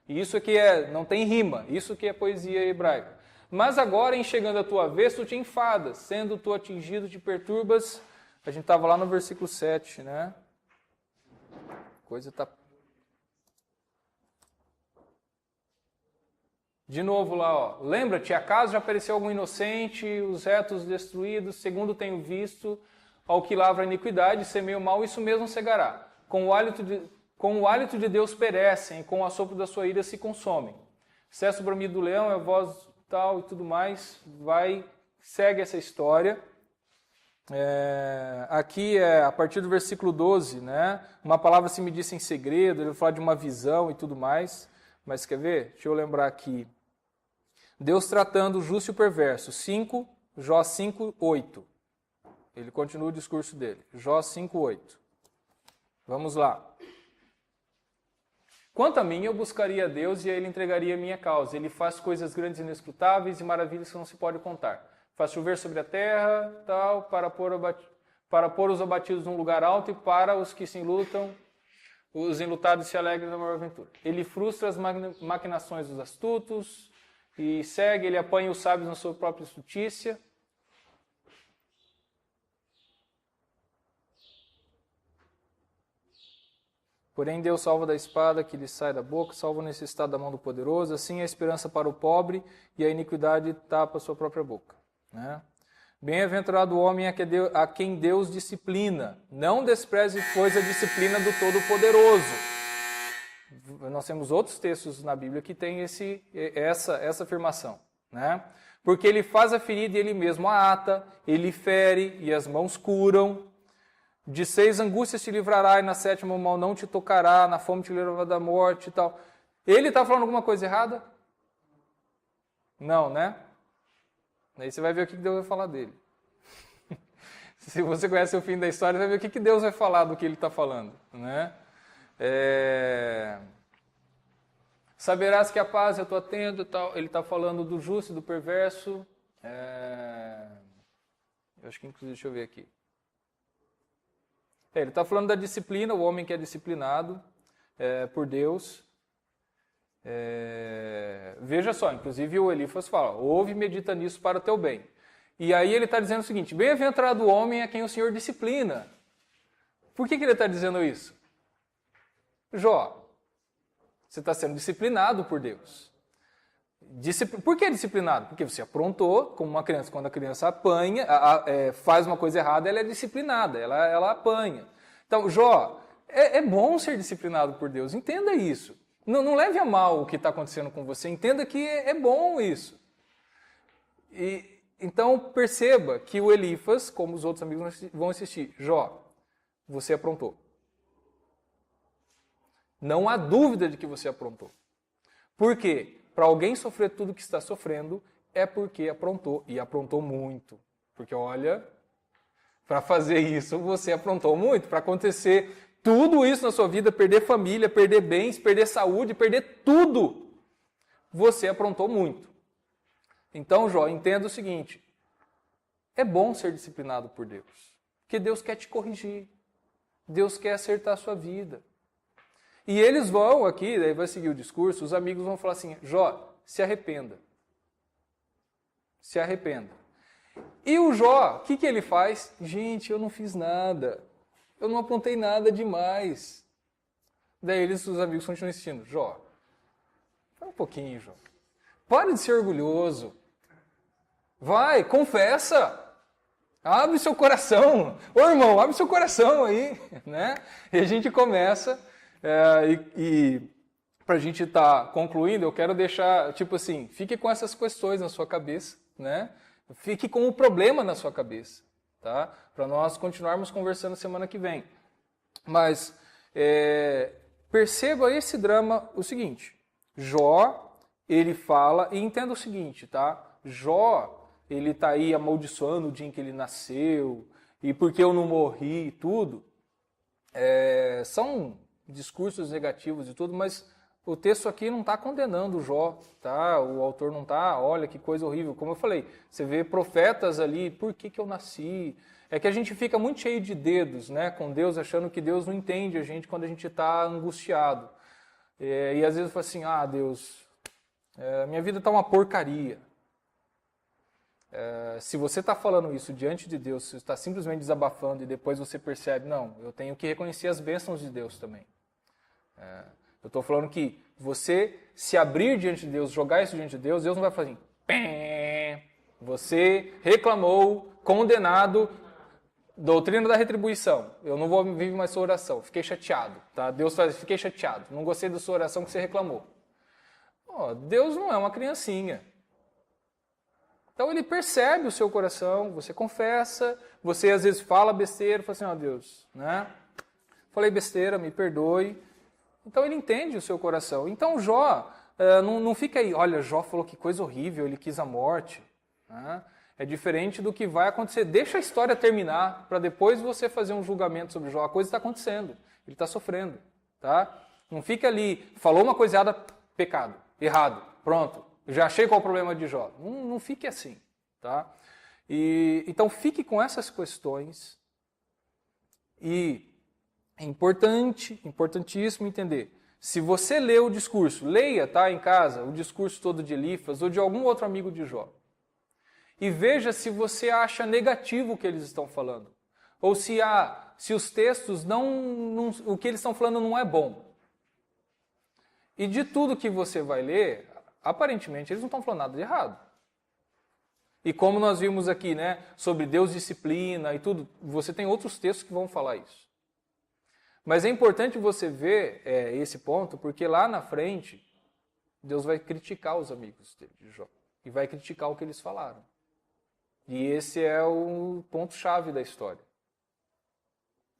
E isso aqui não tem rima, isso que é poesia hebraica. Mas agora, em chegando a tua vez, tu te enfadas, sendo tu atingido, te perturbas. A gente estava lá no versículo 7, né? Coisa está... De novo lá, ó. Lembra-te, acaso já apareceu algum inocente, os retos destruídos, segundo tenho visto, ao que lavra a iniquidade, semeia o mal, isso mesmo cegará. Com o hálito de Deus perecem, com o assopro da sua ira se consomem. Cessa o bramido do leão, é a voz tal e tudo mais, segue essa história. Aqui a partir do versículo 12, né? Uma palavra se me disse em segredo, ele vai falar de uma visão e tudo mais. Mas quer ver? Deixa eu lembrar aqui. Deus tratando o justo e o perverso. Jó 5, 8. Ele continua o discurso dele. Jó 5, 8. Vamos lá. Quanto a mim, eu buscaria a Deus e a Ele entregaria a minha causa. Ele faz coisas grandes e inescrutáveis e maravilhas que não se pode contar. Faz chover sobre a terra, tal, para pôr os abatidos num lugar alto e para os que se enlutam, os enlutados se alegram na maior aventura. Ele frustra as maquinações dos astutos e segue, ele apanha os sábios na sua própria justiça. Porém, Deus salva da espada que lhe sai da boca, salva o necessitado da mão do poderoso, assim a esperança para o pobre e a iniquidade tapa a sua própria boca. Né? Bem-aventurado o homem a quem Deus disciplina. Não despreze, pois, a disciplina do Todo-Poderoso. Nós temos outros textos na Bíblia que tem essa afirmação. Né? Porque ele faz a ferida e ele mesmo a ata, ele fere e as mãos curam. De 6 angústias te livrará e na 7ª o mal não te tocará, na fome te livrará da morte e tal. Ele está falando alguma coisa errada? Não, né? Aí você vai ver o que Deus vai falar dele. Se você conhece o fim da história, você vai ver o que Deus vai falar do que ele está falando. Né? Saberás que a paz eu estou atento. Tal. Ele está falando do justo e do perverso. Eu acho que inclusive, deixa eu ver aqui. Ele está falando da disciplina, o homem que é disciplinado por Deus. Veja só, inclusive o Elifas fala, ouve e medita nisso para o teu bem. E aí ele está dizendo o seguinte, bem-aventurado o homem a quem o Senhor disciplina. Por que ele está dizendo isso? Jó, você está sendo disciplinado por Deus. Por que disciplinado? Porque você aprontou, como uma criança, quando a criança apanha, faz uma coisa errada, ela é disciplinada, ela apanha. Então, Jó, é bom ser disciplinado por Deus, entenda isso. Não leve a mal o que está acontecendo com você. Entenda que é bom isso. Então perceba que o Elifas, como os outros amigos vão assistir, Jó, você aprontou. Não há dúvida de que você aprontou. Por quê? Para alguém sofrer tudo que está sofrendo, é porque aprontou. E aprontou muito. Porque olha, para fazer isso, você aprontou muito. Para acontecer tudo isso na sua vida, perder família, perder bens, perder saúde, perder tudo, você aprontou muito. Então, Jó, entenda o seguinte, é bom ser disciplinado por Deus, porque Deus quer te corrigir, Deus quer acertar a sua vida. E eles vão aqui, daí vai seguir o discurso, os amigos vão falar assim, Jó, se arrependa. Se arrependa. E o Jó, o que ele faz? Gente, eu não fiz nada. Eu não aprontei nada demais. Daí os amigos continuam insistindo. Jó, vai um pouquinho, Jó. Pare de ser orgulhoso. Vai, confessa. Abre seu coração. Ô irmão, abre seu coração aí. Né? E a gente começa. E para a gente estar concluindo, eu quero deixar, tipo assim, fique com essas questões na sua cabeça. Né? Fique com o problema na sua cabeça. Tá? Para nós continuarmos conversando semana que vem. Mas perceba esse drama, o seguinte, Jó, ele fala, e entenda o seguinte, tá? Jó, ele está aí amaldiçoando o dia em que ele nasceu, e porque eu não morri e tudo, são discursos negativos e tudo, mas o texto aqui não está condenando o Jó, tá? O autor não está, olha que coisa horrível. Como eu falei, você vê profetas ali, por que eu nasci? É que a gente fica muito cheio de dedos, né, com Deus, achando que Deus não entende a gente quando a gente está angustiado. E às vezes fala assim, Deus, minha vida está uma porcaria. Se você está falando isso diante de Deus, você está simplesmente desabafando e depois você percebe, não, eu tenho que reconhecer as bênçãos de Deus também. Eu estou falando que você se abrir diante de Deus, jogar isso diante de Deus, Deus não vai falar assim, pém, você reclamou, condenado, doutrina da retribuição, eu não vou viver mais sua oração, fiquei chateado, tá? Deus faz, fiquei chateado, não gostei da sua oração que você reclamou. Deus não é uma criancinha. Então ele percebe o seu coração, você confessa, você às vezes fala besteira, fala assim, Deus, né? Falei besteira, me perdoe. Então ele entende o seu coração. Então Jó, não fica aí, olha, Jó falou que coisa horrível, ele quis a morte. Né? É diferente do que vai acontecer. Deixa a história terminar, para depois você fazer um julgamento sobre Jó. A coisa está acontecendo, ele está sofrendo. Tá? Não fica ali, falou uma coisa errada, pecado, errado, pronto. Já achei qual é o problema de Jó. Não fique assim. Tá? Então fique com essas questões e é importantíssimo entender. Se você lê o discurso, leia, tá, em casa, o discurso todo de Elifas ou de algum outro amigo de Jó. E veja se você acha negativo o que eles estão falando. Ou se os textos o que eles estão falando não é bom. E de tudo que você vai ler, aparentemente eles não estão falando nada de errado. E como nós vimos aqui, né, sobre Deus disciplina e tudo, você tem outros textos que vão falar isso. Mas é importante você ver esse ponto, porque lá na frente, Deus vai criticar os amigos de Jó. E vai criticar o que eles falaram. E esse é o ponto-chave da história.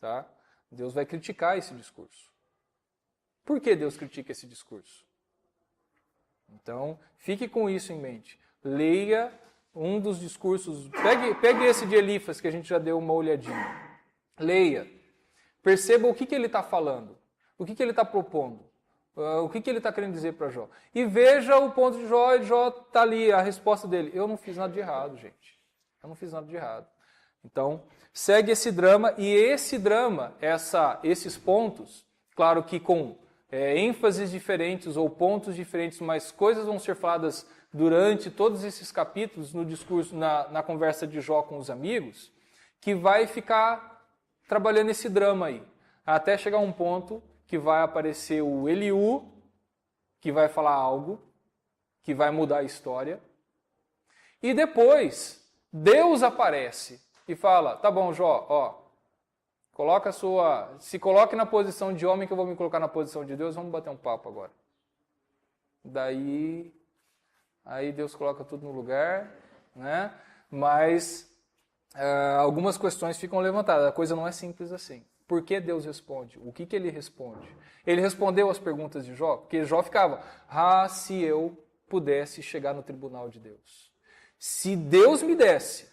Tá? Deus vai criticar esse discurso. Por que Deus critica esse discurso? Então, fique com isso em mente. Leia um dos discursos, pegue esse de Elifas, que a gente já deu uma olhadinha. Leia. Perceba o que ele está falando, o que ele está propondo, o que ele está querendo dizer para Jó. E veja o ponto de Jó, e Jó está ali, a resposta dele. Eu não fiz nada de errado, gente. Eu não fiz nada de errado. Então, segue esse drama, e esse drama, esses pontos, claro que com ênfases diferentes ou pontos diferentes, mas coisas vão ser faladas durante todos esses capítulos, no discurso, na conversa de Jó com os amigos, que vai ficar trabalhando esse drama aí, até chegar um ponto que vai aparecer o Eliú, que vai falar algo, que vai mudar a história, e depois Deus aparece e fala, tá bom, Jó, se coloque na posição de homem que eu vou me colocar na posição de Deus, vamos bater um papo agora. daí aí Deus coloca tudo no lugar, né? Mas algumas questões ficam levantadas. A coisa não é simples assim. Por que Deus responde? O que ele responde? Ele respondeu às perguntas de Jó, porque Jó ficava, se eu pudesse chegar no tribunal de Deus. Se Deus me desse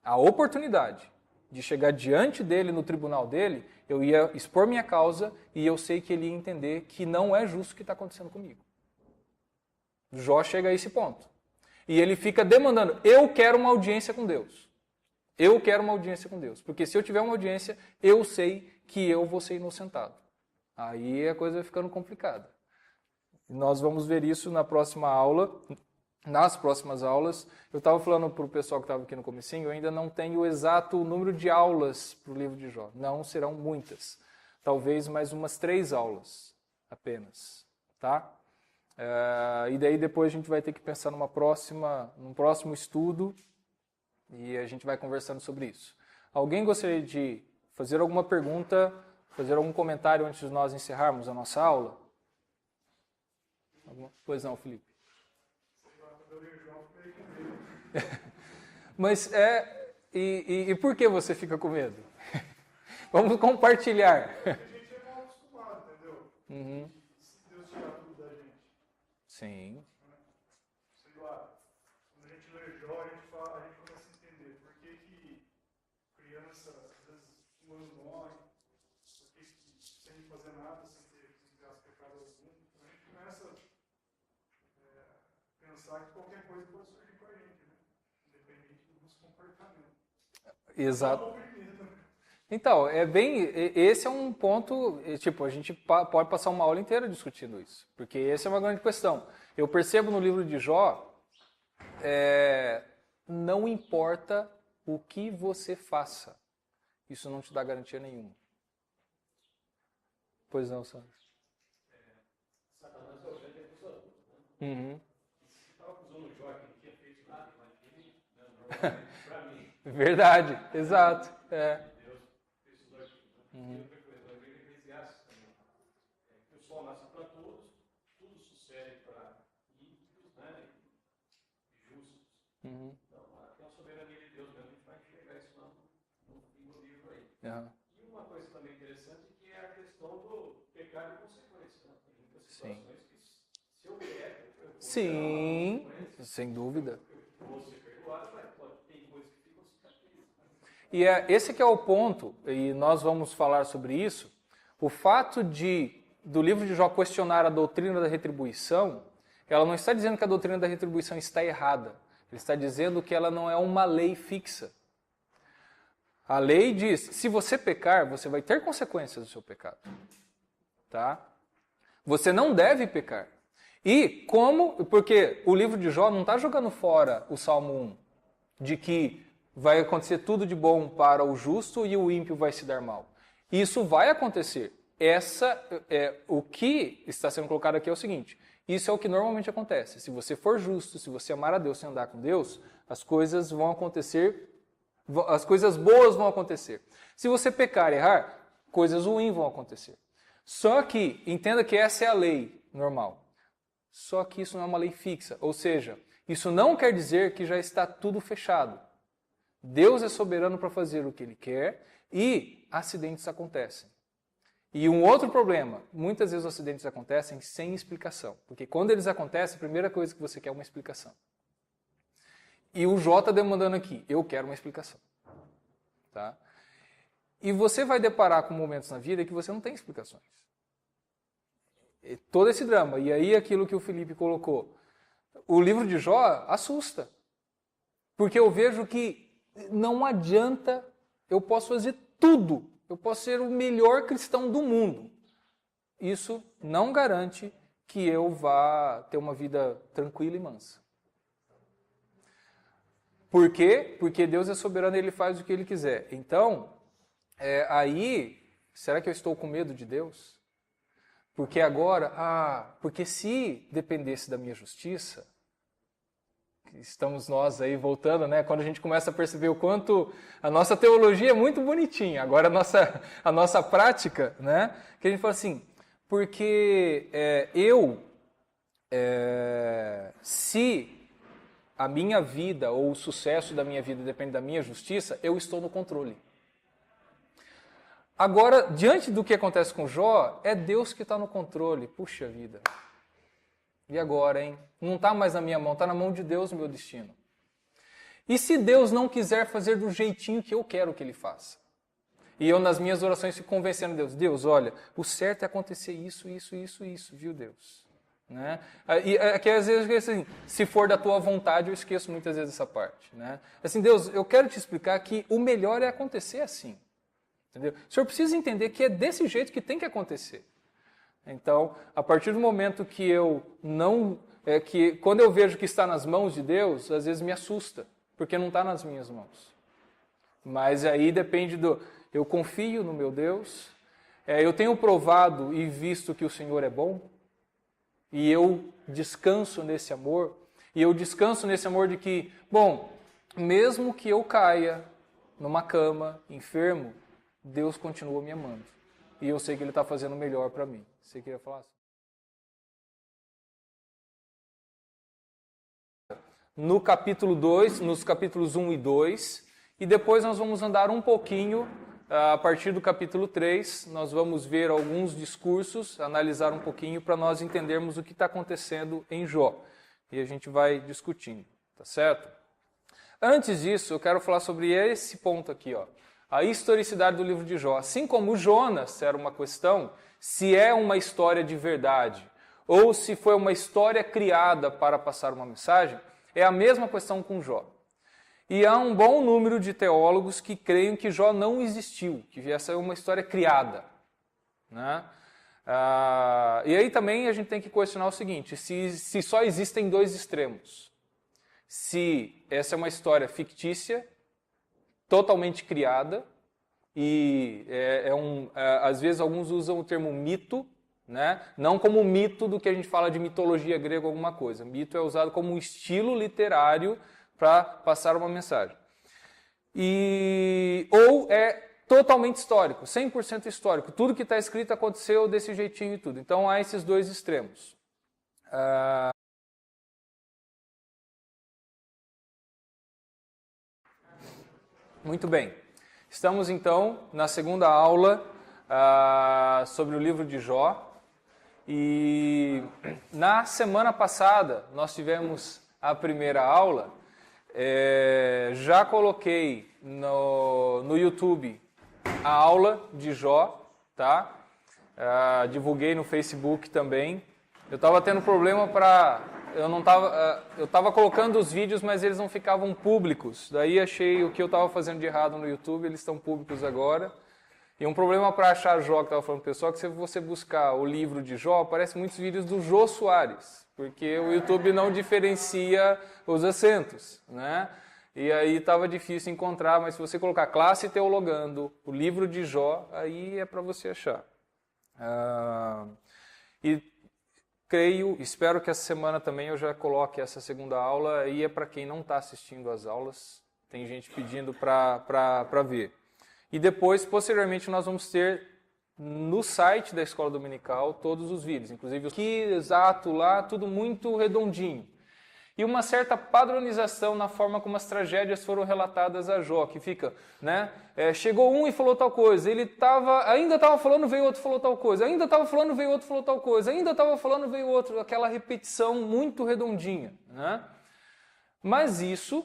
a oportunidade de chegar diante dele, no tribunal dele, eu ia expor minha causa e eu sei que ele ia entender que não é justo o que está acontecendo comigo. Jó chega a esse ponto. E ele fica demandando, eu quero uma audiência com Deus. Eu quero uma audiência com Deus. Porque se eu tiver uma audiência, eu sei que eu vou ser inocentado. Aí a coisa vai ficando complicada. Nós vamos ver isso na próxima aula. Nas próximas aulas, eu estava falando para o pessoal que estava aqui no comecinho, eu ainda não tenho o exato número de aulas para o livro de Jó. Não serão muitas. Talvez mais umas 3 aulas apenas. Tá? E daí depois a gente vai ter que pensar num próximo estudo e a gente vai conversando sobre isso. Alguém gostaria de fazer alguma pergunta, fazer algum comentário antes de nós encerrarmos a nossa aula? Pois não, Felipe. Mas e por que você fica com medo? Vamos compartilhar. A gente é mal acostumado, entendeu? Uhum. Se Deus tirar tudo da gente. Sim. Sei lá, quando a gente lê Jó, a gente começa a entender por que criança, às vezes, um ano morre, por que sem fazer nada, sem ter pecado algum. A gente começa a pensar que qualquer coisa pode surgir com a gente, né? Independente do nosso comportamento. Exato. Então, esse é um ponto, tipo, a gente pode passar uma aula inteira discutindo isso, porque essa é uma grande questão. Eu percebo no livro de Jó, não importa o que você faça, isso não te dá garantia nenhuma. Pois não, Sandro? Satanás é o grande acusador. Uhum. Você estava acusando o Jó que não tinha feito nada, mas ele, não, para mim. Verdade, exato. Deus fez tudo aquilo. E outra coisa, vai ver Eclesiastes também. Que o sol nasce para todos, tudo sucede para ímpios, né? E justos. Uhum. Então, tem a soberania de Deus mesmo, a gente vai enxergar isso no livro aí. Uhum. E uma coisa também interessante que é a questão do pecado e consequência. Né? Tem muitas situações que, se eu peco, eu vou Sim, sem dúvida. eu vou ser perdoado, mas tem coisas que ficam cicatrizes. E esse que é o ponto, e nós vamos falar sobre isso, o fato do livro de Jó questionar a doutrina da retribuição, ela não está dizendo que a doutrina da retribuição está errada, ele está dizendo que ela não é uma lei fixa. A lei diz, se você pecar, você vai ter consequências do seu pecado. Tá? Você não deve pecar. E porque o livro de Jó não está jogando fora o Salmo 1, de que vai acontecer tudo de bom para o justo e o ímpio vai se dar mal. Isso vai acontecer. O que está sendo colocado aqui é o seguinte, isso é o que normalmente acontece. Se você for justo, se você amar a Deus e andar com Deus, as coisas vão acontecer, as coisas boas vão acontecer. Se você pecar e errar, coisas ruins vão acontecer. Só que, entenda que essa é a lei normal. Só que isso não é uma lei fixa. Ou seja, isso não quer dizer que já está tudo fechado. Deus é soberano para fazer o que Ele quer e acidentes acontecem. E um outro problema, muitas vezes os acidentes acontecem sem explicação. Porque quando eles acontecem, a primeira coisa que você quer é uma explicação. E o Jó está demandando aqui, eu quero uma explicação. Tá? E você vai deparar com momentos na vida que você não tem explicações. E todo esse drama. E aí aquilo que o Felipe colocou. O livro de Jó assusta. Porque eu vejo que não adianta, eu posso fazer tudo. Eu posso ser o melhor cristão do mundo. Isso não garante que eu vá ter uma vida tranquila e mansa. Por quê? Porque Deus é soberano e Ele faz o que Ele quiser. Então, será que eu estou com medo de Deus? Porque porque se dependesse da minha justiça, estamos nós aí voltando, né? Quando a gente começa a perceber o quanto a nossa teologia é muito bonitinha, agora a nossa prática, né? Que a gente fala assim, porque eu se a minha vida ou o sucesso da minha vida depende da minha justiça, eu estou no controle. Agora, diante do que acontece com Jó, é Deus que está no controle. Puxa vida. E agora, hein? Não está mais na minha mão, está na mão de Deus o meu destino. E se Deus não quiser fazer do jeitinho que eu quero que Ele faça? E eu, nas minhas orações, fico convencendo Deus. Deus, olha, o certo é acontecer isso, viu, Deus? Né? E aqui, às vezes, assim, se for da tua vontade, eu esqueço muitas vezes essa parte. Né? Assim, Deus, eu quero te explicar que o melhor é acontecer assim. Entendeu? O senhor precisa entender que é desse jeito que tem que acontecer. Então, a partir do momento que eu não... quando eu vejo que está nas mãos de Deus, às vezes me assusta, porque não está nas minhas mãos. Mas aí depende do... Eu confio no meu Deus, eu tenho provado e visto que o Senhor é bom, e eu descanso nesse amor, de que, bom, mesmo que eu caia numa cama, enfermo, Deus continua me amando. E eu sei que Ele está fazendo o melhor para mim. Você queria falar assim? No capítulo 2, nos capítulos 1 e 2, e depois nós vamos andar um pouquinho, a partir do capítulo 3, nós vamos ver alguns discursos, analisar um pouquinho para nós entendermos o que está acontecendo em Jó. E a gente vai discutindo, tá certo? Antes disso, eu quero falar sobre esse ponto aqui, ó. A historicidade do livro de Jó. Assim como Jonas era uma questão, se é uma história de verdade ou se foi uma história criada para passar uma mensagem, é a mesma questão com Jó. E há um bom número de teólogos que creem que Jó não existiu, que essa é uma história criada. Né? E aí também a gente tem que questionar o seguinte, se só existem dois extremos. Se essa é uma história fictícia, totalmente criada, e às vezes alguns usam o termo mito, né? Não como mito do que a gente fala de mitologia grega ou alguma coisa. Mito é usado como um estilo literário para passar uma mensagem. Ou é totalmente histórico, 100% histórico. Tudo que está escrito aconteceu desse jeitinho e tudo. Então há esses dois extremos. Muito bem. Estamos então na segunda aula sobre o livro de Jó. E na semana passada nós tivemos a primeira aula. Já coloquei no YouTube a aula de Jó, tá? Divulguei no Facebook também. Eu estava tendo problema eu estava colocando os vídeos, mas eles não ficavam públicos. Daí achei o que eu estava fazendo de errado no YouTube, eles estão públicos agora. E um problema para achar Jó, que estava falando pessoal, que se você buscar o livro de Jó, aparecem muitos vídeos do Jô Soares, porque o YouTube não diferencia os acentos, né? E aí estava difícil encontrar, mas se você colocar classe teologando, o livro de Jó, aí é para você achar. E espero que essa semana também eu já coloque essa segunda aula, aí é para quem não está assistindo às aulas, tem gente pedindo para ver. E depois, posteriormente, nós vamos ter no site da Escola Dominical todos os vídeos, inclusive aqui, exato, lá, tudo muito redondinho. E uma certa padronização na forma como as tragédias foram relatadas a Jó, que fica, né? Chegou um e falou tal coisa, ele ainda estava falando, veio outro e falou tal coisa, ainda estava falando, veio outro e falou tal coisa, ainda estava falando, veio outro, aquela repetição muito redondinha, né? Mas isso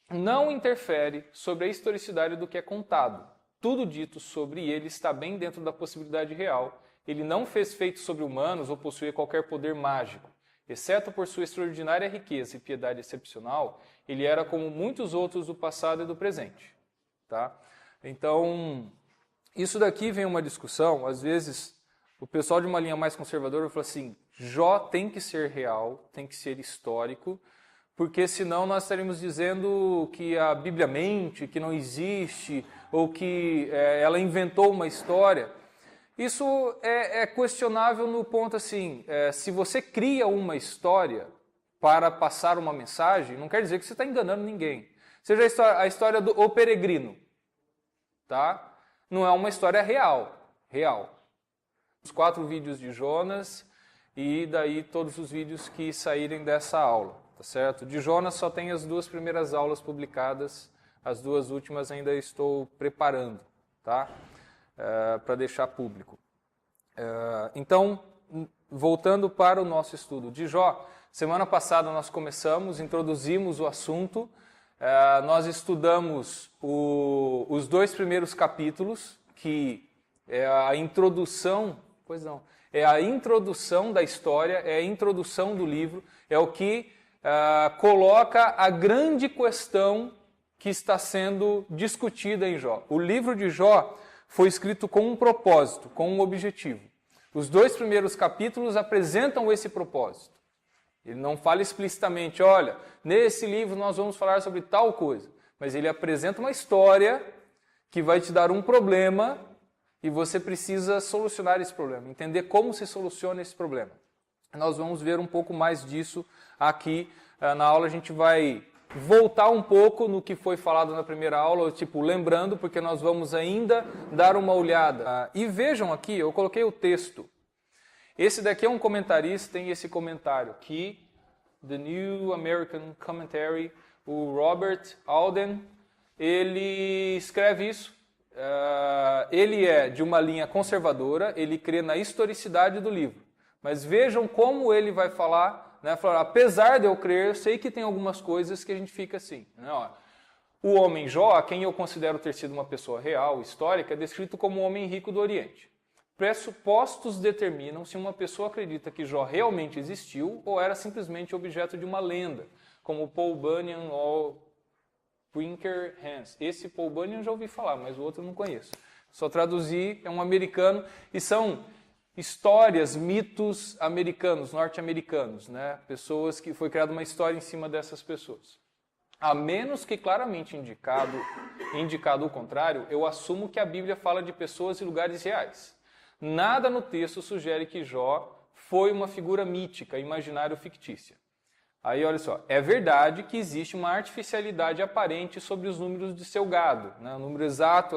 não interfere sobre a historicidade do que é contado. Tudo dito sobre ele está bem dentro da possibilidade real. Ele não fez feitos sobre-humanos ou possuía qualquer poder mágico. Exceto por sua extraordinária riqueza e piedade excepcional, ele era como muitos outros do passado e do presente. Tá? Então, isso daqui vem uma discussão, às vezes o pessoal de uma linha mais conservadora fala assim, Jó tem que ser real, tem que ser histórico, porque senão nós estaríamos dizendo que a Bíblia mente, que não existe, ou que ela inventou uma história. Isso é questionável no ponto assim, se você cria uma história para passar uma mensagem, não quer dizer que você está enganando ninguém. Seja a história do O Peregrino, tá? Não é uma história real. Os 4 vídeos de Jonas, e daí todos os vídeos que saírem dessa aula, tá certo? De Jonas só tem as 2 primeiras aulas publicadas, as 2 últimas ainda estou preparando, tá? Para deixar público. Então, voltando para o nosso estudo de Jó, semana passada nós introduzimos o assunto, nós estudamos os 2 primeiros capítulos, que é a introdução, é a introdução da história, é a introdução do livro, é o que coloca a grande questão que está sendo discutida em Jó. O livro de Jó foi escrito com um propósito, com um objetivo. Os 2 primeiros capítulos apresentam esse propósito. Ele não fala explicitamente, olha, nesse livro nós vamos falar sobre tal coisa, mas ele apresenta uma história que vai te dar um problema e você precisa solucionar esse problema, entender como se soluciona esse problema. Nós vamos ver um pouco mais disso aqui na aula. A gente vai voltar um pouco no que foi falado na primeira aula, lembrando, porque nós vamos ainda dar uma olhada. E vejam aqui, eu coloquei o texto. Esse daqui é um comentarista, tem esse comentário, que The New American Commentary, o Robert Alden, ele escreve isso. Ele é de uma linha conservadora, ele crê na historicidade do livro. Mas vejam como ele vai falar, né? Falar, apesar de eu crer, eu sei que tem algumas coisas que a gente fica assim. Né? O homem Jó, a quem eu considero ter sido uma pessoa real, histórica, é descrito como um homem rico do Oriente. Pressupostos determinam se uma pessoa acredita que Jó realmente existiu ou era simplesmente objeto de uma lenda, como Paul Bunyan ou Brinker Hans. Esse Paul Bunyan eu já ouvi falar, mas o outro eu não conheço. Só traduzi, é um americano, e são histórias, mitos americanos, norte-americanos, né? Pessoas que foi criada uma história em cima dessas pessoas. A menos que claramente indicado o contrário, eu assumo que a Bíblia fala de pessoas e lugares reais. Nada no texto sugere que Jó foi uma figura mítica, imaginária ou fictícia. Aí, olha só, é verdade que existe uma artificialidade aparente sobre os números de seu gado, né? O número exato